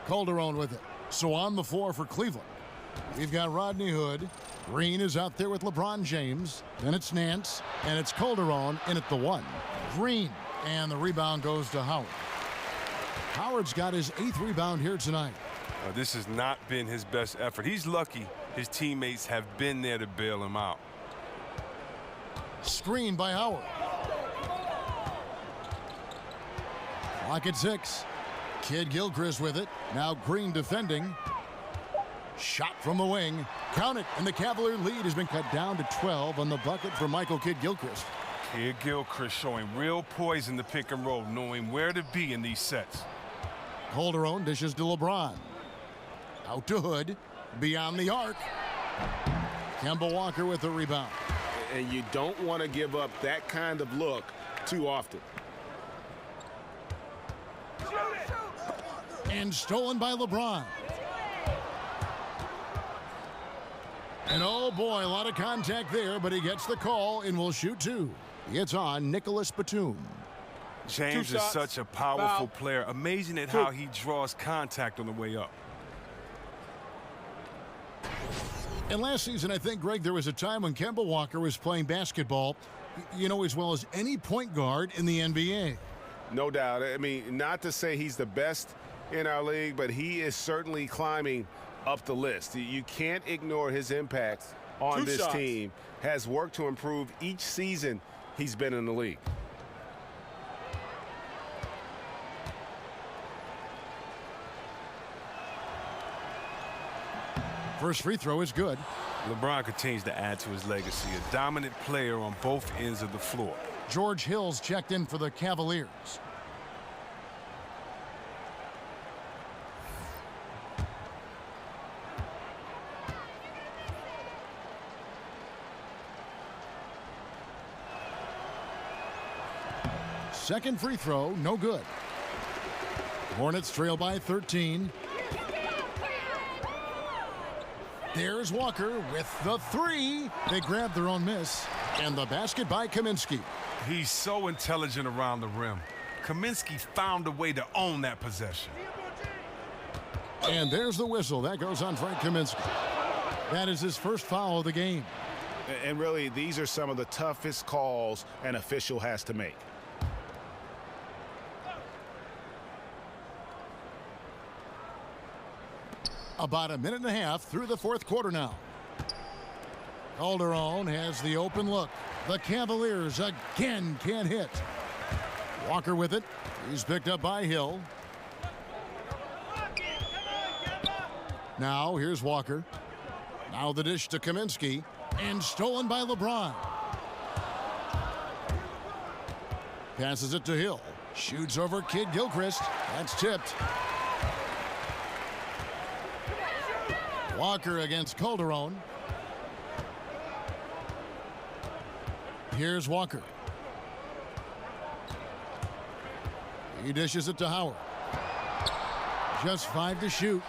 Calderon with it. So on the floor for Cleveland, we've got Rodney Hood. Green is out there with LeBron James. Then it's Nance, and it's Calderon in at the 1. Green, and the rebound goes to Howard. Howard's got his 8th rebound here tonight. This has not been his best effort. He's lucky his teammates have been there to bail him out. Screen by Howard. Clock at 6. Kid Gilchrist with it. Now Green defending. Shot from the wing. Count it. And the Cavalier lead has been cut down to 12 on the bucket for Michael Kid Gilchrist. Kid Gilchrist showing real poise in the pick and roll, knowing where to be in these sets. Calderon dishes to LeBron. Out to Hood. Beyond the arc. Kemba Walker with the rebound. And you don't want to give up that kind of look too often. And stolen by LeBron. And oh boy, a lot of contact there, but he gets the call and will shoot 2. It's on Nicholas Batum. James is such a powerful player. Amazing at how he draws contact on the way up. And last season, I think, Greg, there was a time when Kemba Walker was playing basketball, you know, as well as any point guard in the NBA. No doubt. I mean, not to say he's the best in our league, but he is certainly climbing up the list. You can't ignore his impact on this team. Has worked to improve each season he's been in the league. First free throw is good. LeBron continues to add to his legacy, a dominant player on both ends of the floor. George Hill's checked in for the Cavaliers. Second free throw, no good. Hornets trail by 13. There's Walker with the 3. They grab their own miss. And the basket by Kaminsky. He's so intelligent around the rim. Kaminsky found a way to own that possession. And there's the whistle. That goes on Frank Kaminsky. That is his first foul of the game. And really, these are some of the toughest calls an official has to make. About a minute and a half through the fourth quarter now. Calderon has the open look. The Cavaliers again can't hit. Walker with it. He's picked up by Hill. Now here's Walker. Now the dish to Kaminsky. And stolen by LeBron. Passes it to Hill. Shoots over Kid Gilchrist. That's tipped. Walker against Calderon. Here's Walker. He dishes it to Howard. Just 5 to shoot.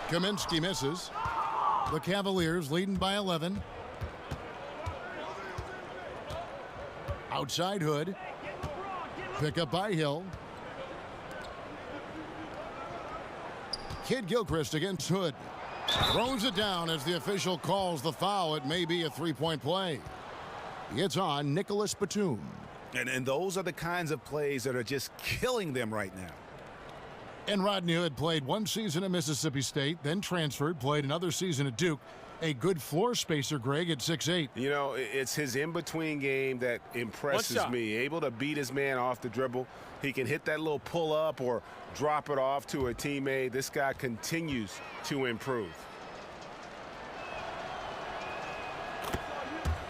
Kaminsky misses. The Cavaliers leading by 11. Outside Hood. Pick up by Hill. Kid Gilchrist against Hood. Throws it down as the official calls the foul. It may be a three-point play. It's on Nicholas Batum. And those are the kinds of plays that are just killing them right now. And Rodney Hood played 1 season at Mississippi State, then transferred, played another season at Duke. A good floor spacer, Greg, at 6'8". You know, it's his in-between game that impresses me. Able to beat his man off the dribble. He can hit that little pull-up or drop it off to a teammate. This guy continues to improve.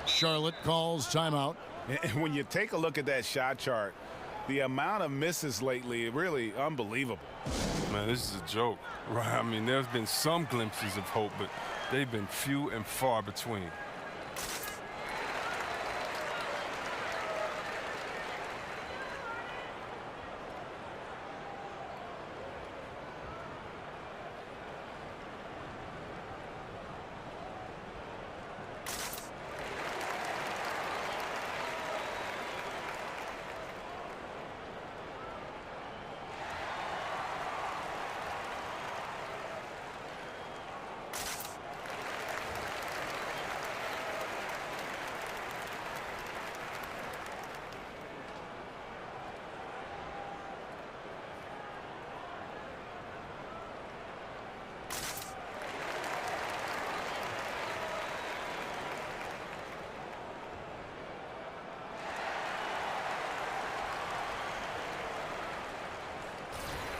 Charlotte calls timeout. And when you take a look at that shot chart, the amount of misses lately, really unbelievable. Man, this is a joke, right? I mean, there's been some glimpses of hope, but they've been few and far between.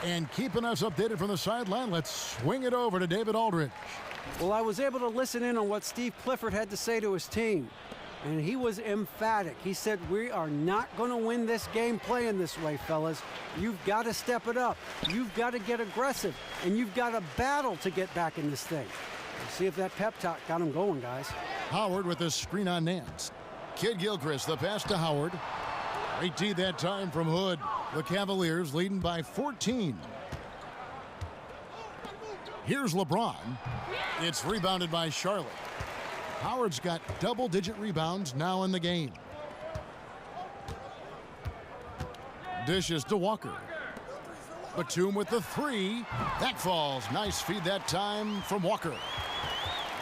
And keeping us updated from the sideline, let's swing it over to David Aldridge. Well, I was able to listen in on what Steve Clifford had to say to his team, and he was emphatic. He said, we are not going to win this game playing this way, fellas. You've got to step it up. You've got to get aggressive, and you've got to battle to get back in this thing. We'll see if that pep talk got him going, guys. Howard with the screen on Nance. Kid Gilchrist, the pass to Howard. Great D that time from Hood. The Cavaliers leading by 14. Here's LeBron. It's rebounded by Charlotte. Howard's got double-digit rebounds now in the game. Dishes to Walker. Batum with the three. That falls. Nice feed that time from Walker.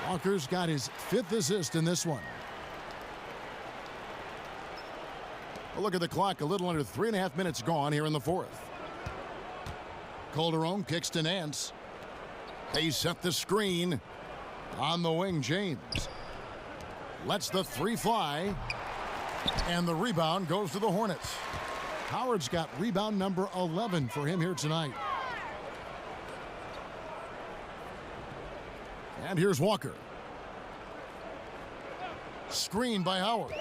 Walker's got his 5th assist in this one. Well, look at the clock. A little under 3.5 minutes gone here in the 4th. Calderon kicks to Nance. They set the screen. On the wing, James. Lets the three fly. And the rebound goes to the Hornets. Howard's got rebound number 11 for him here tonight. And here's Walker. Screen by Howard.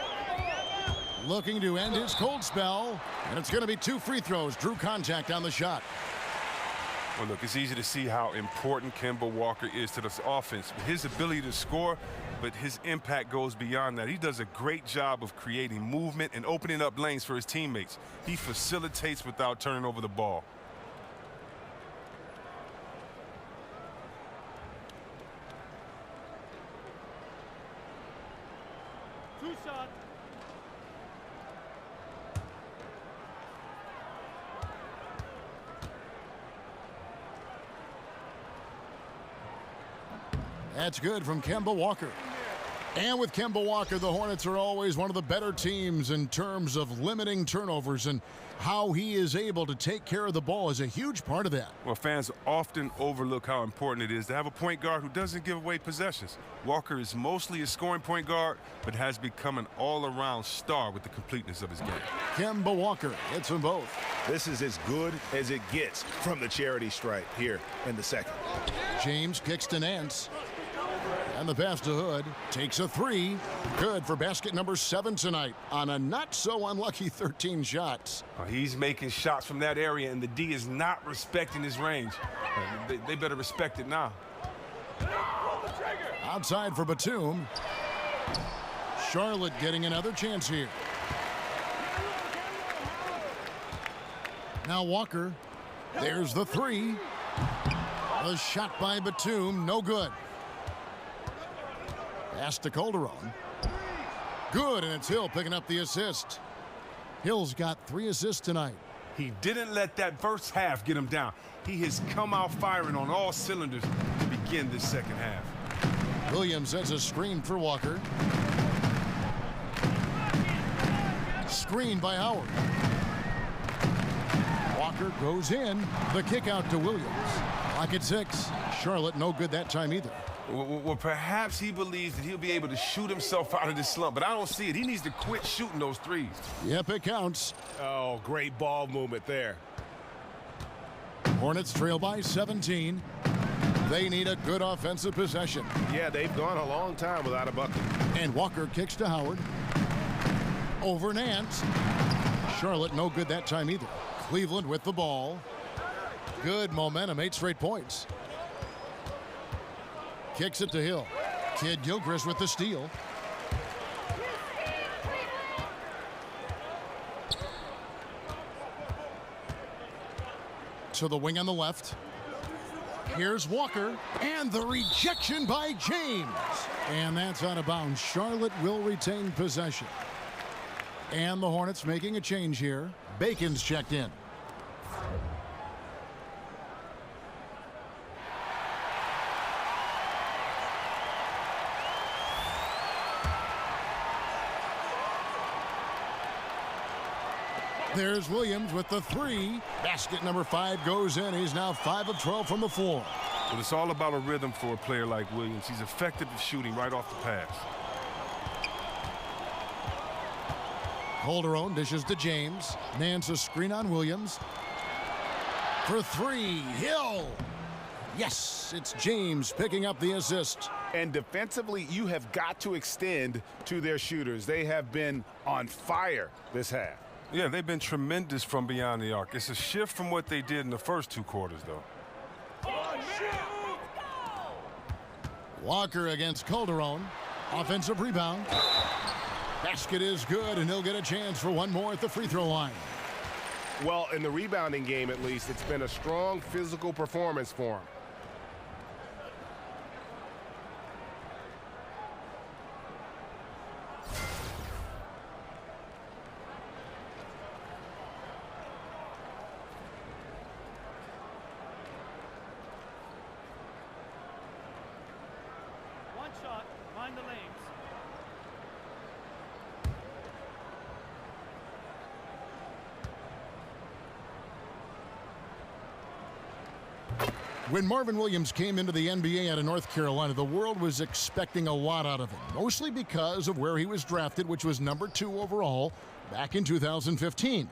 Looking to end his cold spell. And it's going to be 2 free throws. Drew contact on the shot. Well, look, it's easy to see how important Kemba Walker is to this offense. His ability to score, but his impact goes beyond that. He does a great job of creating movement and opening up lanes for his teammates. He facilitates without turning over the ball. Two shots. That's good from Kemba Walker. And with Kemba Walker, the Hornets are always one of the better teams in terms of limiting turnovers, and how he is able to take care of the ball is a huge part of that. Well, fans often overlook how important it is to have a point guard who doesn't give away possessions. Walker is mostly a scoring point guard, but has become an all-around star with the completeness of his game. Kemba Walker hits them both. This is as good as it gets from the charity stripe here in the 2nd. James kicks to Nance. And the pass to Hood. Takes a three. Good for basket number 7 tonight on a not-so-unlucky 13 shots. He's making shots from that area, and the D is not respecting his range. They better respect it now. Outside for Batum. Charlotte getting another chance here. Now Walker. There's the three. The shot by Batum, no good. Pass to Calderon. Good, and it's Hill picking up the assist. Hill's got 3 assists tonight. He didn't let that first half get him down. He has come out firing on all cylinders to begin this 2nd half. Williams has a screen for Walker. Screen by Howard. Walker goes in. The kick out to Williams. Clock at 6. Charlotte no good that time either. Well, perhaps he believes that he'll be able to shoot himself out of this slump, but I don't see it. He needs to quit shooting those threes. Yep, it counts. Oh, great ball movement there. Hornets trail by 17. They need a good offensive possession. Yeah, they've gone a long time without a bucket. And Walker kicks to Howard. Over Nance. Charlotte no good that time either. Cleveland with the ball. Good momentum, 8 straight points. Kicks it to Hill. Kid Gilchrist with the steal. To the wing on the left. Here's Walker. And the rejection by James. And that's out of bounds. Charlotte will retain possession. And the Hornets making a change here. Bacon's checked in. There's Williams with the three. Basket number 5 goes in. He's now 5 of 12 from the floor. Well, it's all about a rhythm for a player like Williams. He's effective at shooting right off the pass. Calderon dishes to James. Nance a screen on Williams. For three, Hill. Yes, it's James picking up the assist. And defensively, you have got to extend to their shooters. They have been on fire this half. Yeah, they've been tremendous from beyond the arc. It's a shift from what they did in the first 2 quarters, though. Walker against Calderon. Offensive rebound. Basket is good, and he'll get a chance for one more at the free throw line. Well, in the rebounding game, at least, it's been a strong physical performance for him. One shot, mind the lanes. When Marvin Williams came into the NBA out of North Carolina, the world was expecting a lot out of him, mostly because of where he was drafted, which was number 2 overall back in 2015.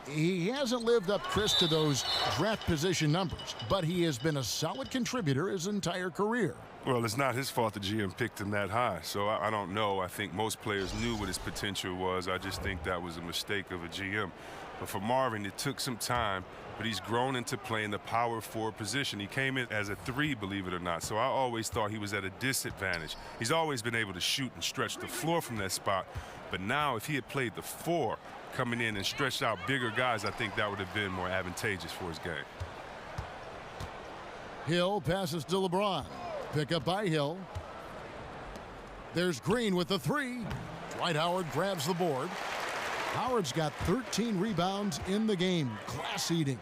He hasn't lived up, Chris, to those draft position numbers, but he has been a solid contributor his entire career. Well, it's not his fault the GM picked him that high, so I don't know. I think most players knew what his potential was. I just think that was a mistake of a GM. But for Marvin, it took some time, but he's grown into playing the power forward position. He came in as a 3, believe it or not, so I always thought he was at a disadvantage. He's always been able to shoot and stretch the floor from that spot, but now if he had played the 4 coming in and stretched out bigger guys, I think that would have been more advantageous for his game. Hill passes to LeBron. Pick up by Hill. There's Green with the 3. Dwight Howard grabs the board. Howard's got 13 rebounds in the game. Class eating.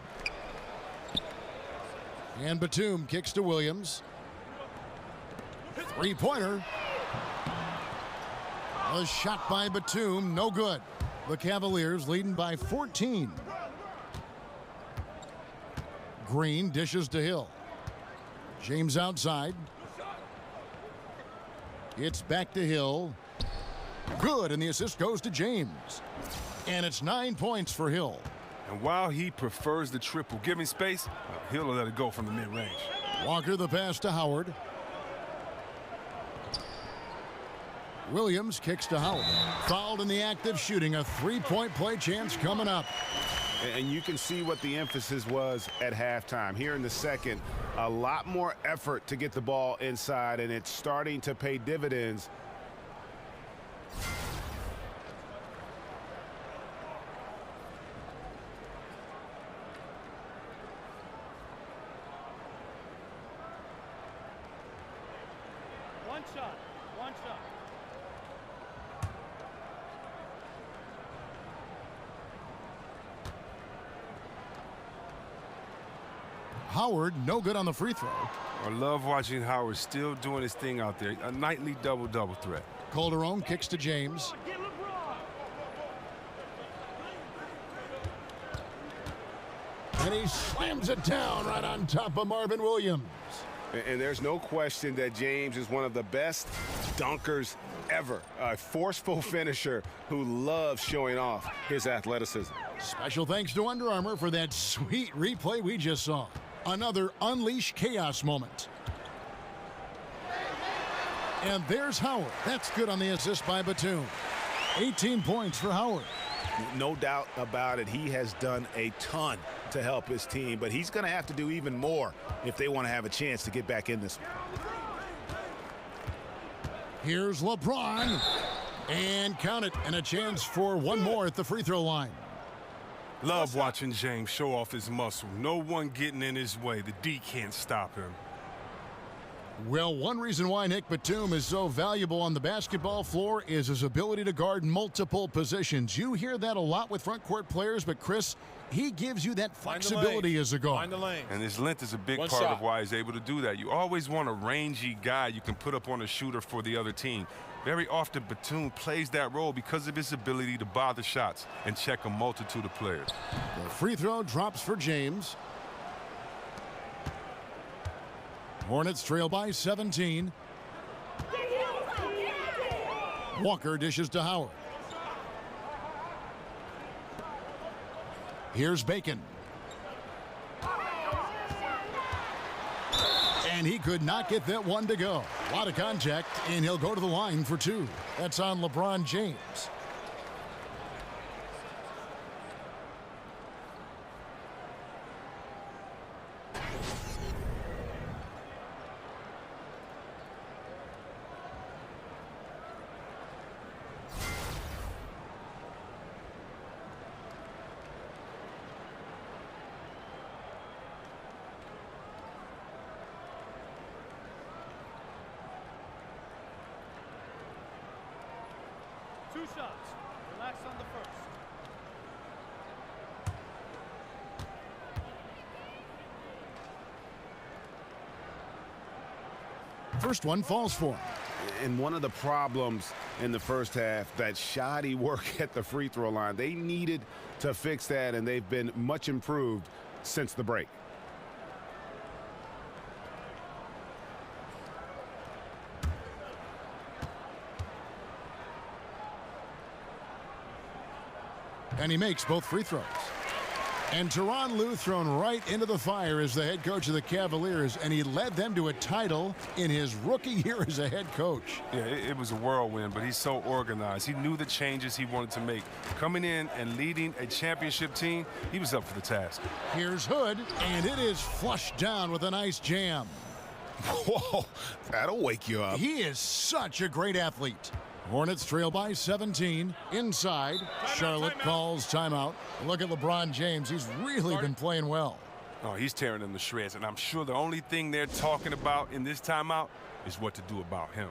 And Batum kicks to Williams. 3-pointer. A shot by Batum, no good. The Cavaliers leading by 14. Green dishes to Hill. James outside. It's back to Hill. Good, and the assist goes to James. And it's 9 points for Hill. And while he prefers the triple, giving space, Hill will let it go from the mid-range. Walker the pass to Howard. Williams kicks to Howard. Fouled in the act of shooting. A 3-point play chance coming up. And you can see what the emphasis was at halftime. Here in the second, a lot more effort to get the ball inside, and it's starting to pay dividends. One shot, one shot. Howard, no good on the free throw. I love watching Howard still doing his thing out there. A nightly double-double threat. Calderon kicks to James. And he slams it down right on top of Marvin Williams. And there's no question that James is one of the best dunkers ever. A forceful finisher who loves showing off his athleticism. Special thanks to Under Armour for that sweet replay we just saw. Another Unleash Chaos moment. And there's Howard. That's good on the assist by Batum. 18 points for Howard. No doubt about it. He has done a ton to help his team, but he's going to have to do even more if they want to have a chance to get back in this one. Here's LeBron. And count it. And a chance for one more at the free throw line. Love watching James show off his muscle. No one getting in his way. The D can't stop him. Well, one reason why Nick Batum is so valuable on the basketball floor is his ability to guard multiple positions. You hear that a lot with front court players, but Chris, he gives you that flexibility as a guard. And his length is a big part of why he's able to do that. You always want a rangy guy you can put up on a shooter for the other team. Very often, Batum plays that role because of his ability to bother shots and check a multitude of players. The free throw drops for James. Hornets trail by 17. Walker dishes to Howard. And he could not get that one to go. A lot of contact, and he'll go to the line for 2. That's on LeBron James. Two shots. Relax on the first. First one falls for him. And one of the problems in the first half, that shoddy work at the free throw line. They needed to fix that, and they've been much improved since the break. And he makes both free throws. And Tyronn Lue thrown right into the fire as the head coach of the Cavaliers, and he led them to a title in his rookie year as a head coach. Yeah, it was a whirlwind, but he's so organized. He knew the changes he wanted to make. Coming in and leading a championship team, he was up for the task. Here's Hood, and it is flushed down with a nice jam. Whoa, that'll wake you up. He is such a great athlete. Hornets trail by 17. Inside, Charlotte calls timeout. Look at LeBron James. He's really been playing well. Oh, he's tearing them to shreds, and I'm sure the only thing they're talking about in this timeout is what to do about him.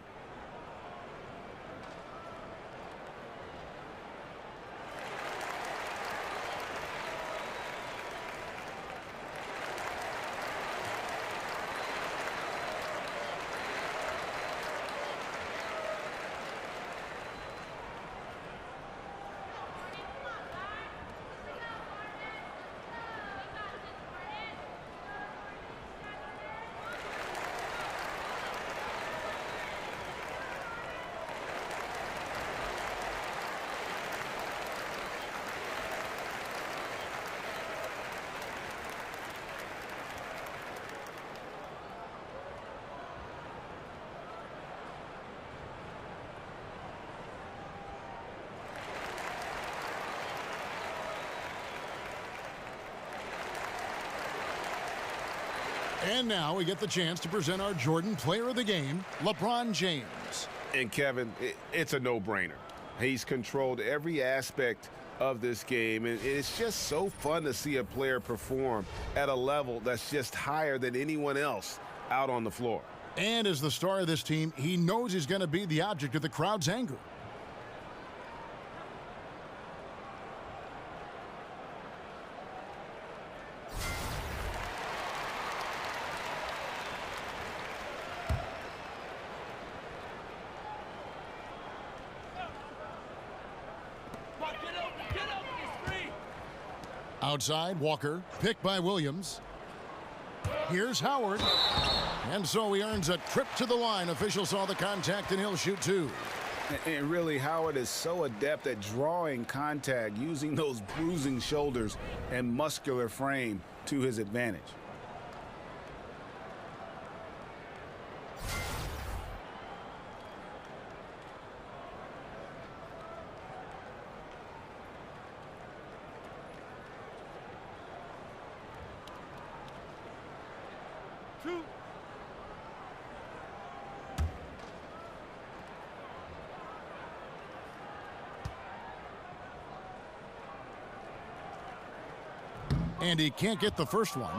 And now we get the chance to present our Jordan Player of the Game, LeBron James. And Kevin, it's a no-brainer. He's controlled every aspect of this game, and it's just so fun to see a player perform at a level that's just higher than anyone else out on the floor. And as the star of this team, he knows he's going to be the object of the crowd's anger. Outside, Walker, picked by Williams. Here's Howard. And so he earns a trip to the line. Officials saw the contact, and he'll shoot 2. And really, Howard is so adept at drawing contact, using those bruising shoulders and muscular frame to his advantage. And he can't get the first one.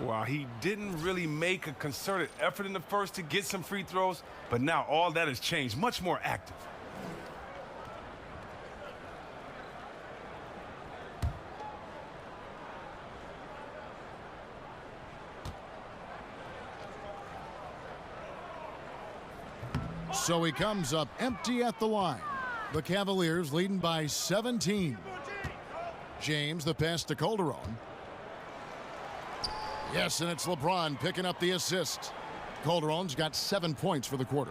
Wow, he didn't really make a concerted effort in the first to get some free throws, but now all that has changed, much more active. So he comes up empty at the line. The Cavaliers leading by 17. James, the pass to Calderon. Yes, and it's LeBron picking up the assist. Calderon's got 7 points for the quarter.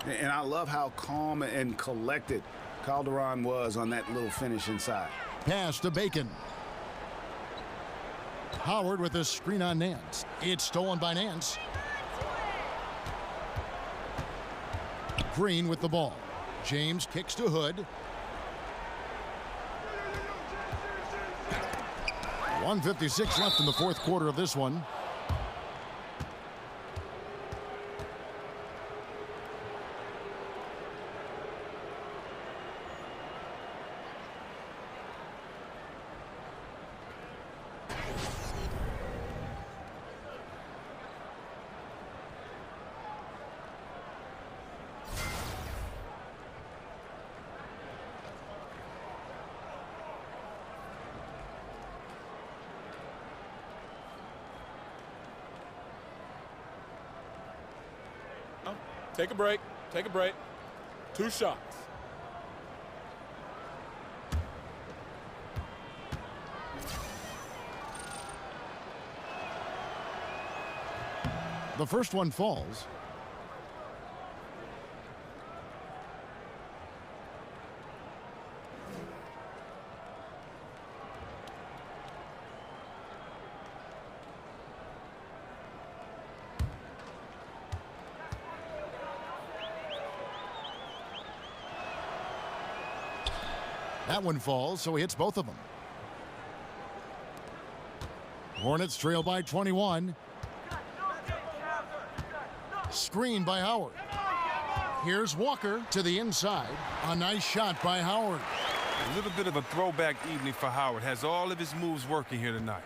And I love how calm and collected Calderon was on that little finish inside. Pass to Bacon. Howard with a screen on Nance. It's stolen by Nance. Green with the ball. James kicks to Hood. 1:56 left in the fourth quarter of this one. Take a break. Take a break. 2 shots. The first one falls. That one falls, so he hits both of them. Hornets trail by 21. Screen by Howard. Here's Walker to the inside. A nice shot by Howard. A little bit of a throwback evening for Howard. Has all of his moves working here tonight.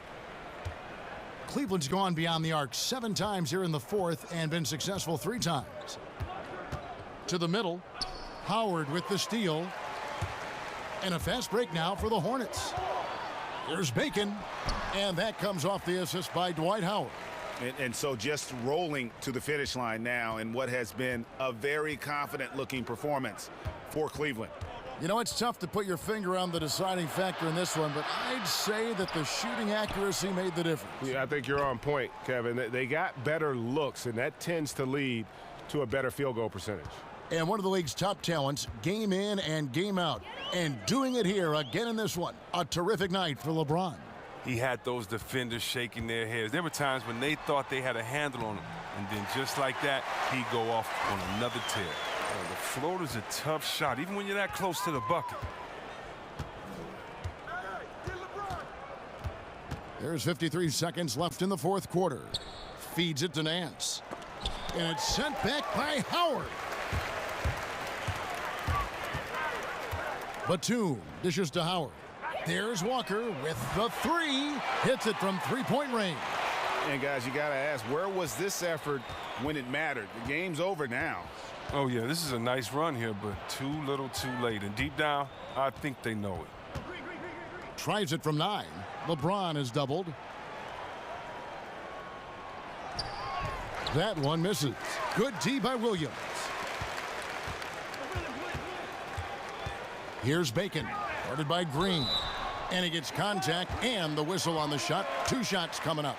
Cleveland's gone beyond the arc 7 times here in the fourth and been successful 3 times. To the middle. Howard with the steal. And a fast break now for the Hornets. Here's Bacon. And that comes off the assist by Dwight Howard. And so just rolling to the finish line now in what has been a very confident-looking performance for Cleveland. You know, it's tough to put your finger on the deciding factor in this one, but I'd say that the shooting accuracy made the difference. Yeah, I think you're on point, Kevin. They got better looks, and that tends to lead to a better field goal percentage. And one of the league's top talents, game in and game out. And doing it here again in this one. A terrific night for LeBron. He had those defenders shaking their heads. There were times when they thought they had a handle on him. And then just like that, he'd go off on another tear. The floater's a tough shot, even when you're that close to the bucket. There's 53 seconds left in the fourth quarter. Feeds it to Nance. And it's sent back by Howard. Batum dishes to Howard. There's Walker with the 3. Hits it from 3-point range. And guys, you got to ask, where was this effort when it mattered? The game's over now. Oh, yeah, this is a nice run here, but too little too late. And deep down, I think they know it. Tries it from 9. LeBron is doubled. That one misses. Good D by Williams. Here's Bacon, guarded by Green. And he gets contact and the whistle on the shot. 2 shots coming up.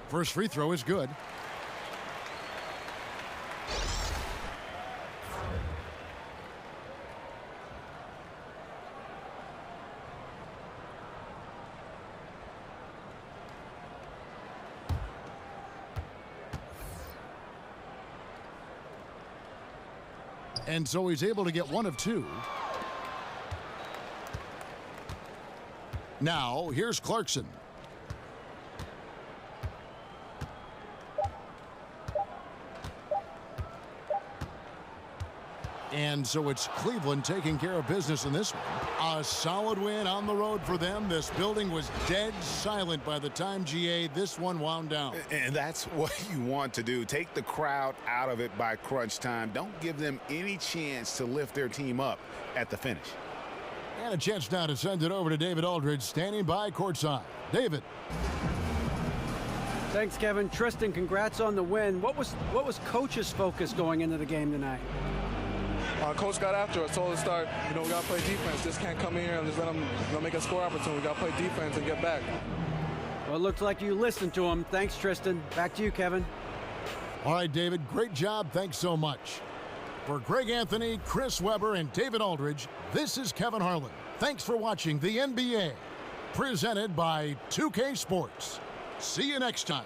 First free throw is good. And so he's able to get 1 of 2. Now, here's Clarkson. And so it's Cleveland taking care of business in this one. A solid win on the road for them. This building was dead silent by the time, GA, this one wound down. And that's what you want to do. Take the crowd out of it by crunch time. Don't give them any chance to lift their team up at the finish. And a chance now to send it over to David Aldridge, standing by courtside. David. Thanks, Kevin. Tristan, congrats on the win. What was Coach's focus going into the game tonight? Coach got after us, told us to start, we got to play defense. Just can't come in here and just let them make a score opportunity. We got to play defense and get back. Well, it looks like you listened to him. Thanks, Tristan. Back to you, Kevin. All right, David, great job. Thanks so much. For Greg Anthony, Chris Webber, and David Aldridge, this is Kevin Harlan. Thanks for watching the NBA, presented by 2K Sports. See you next time.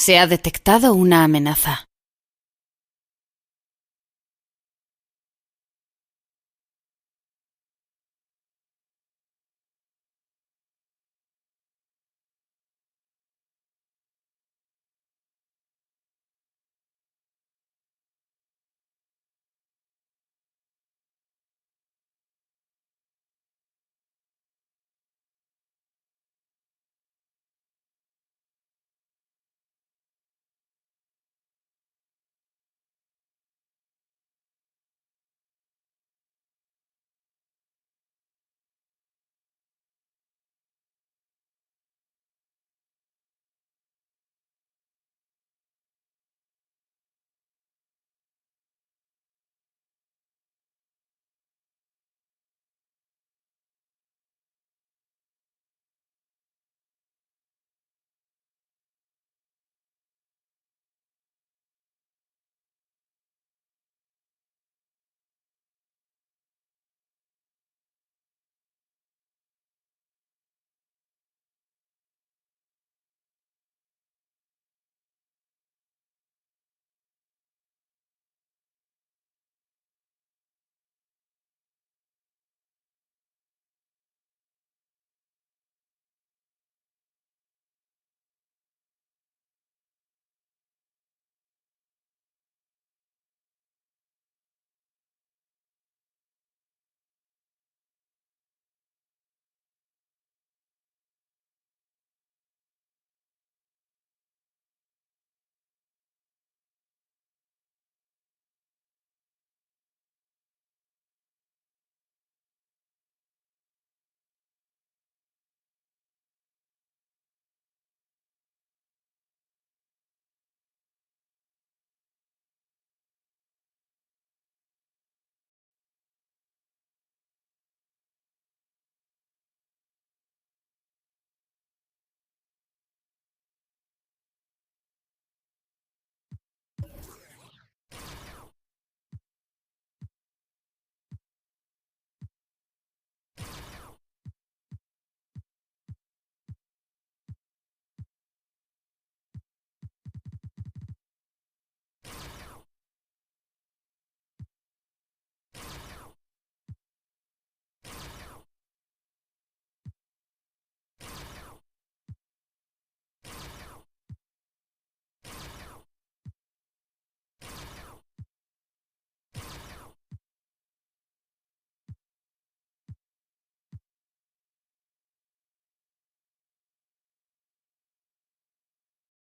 Se ha detectado una amenaza.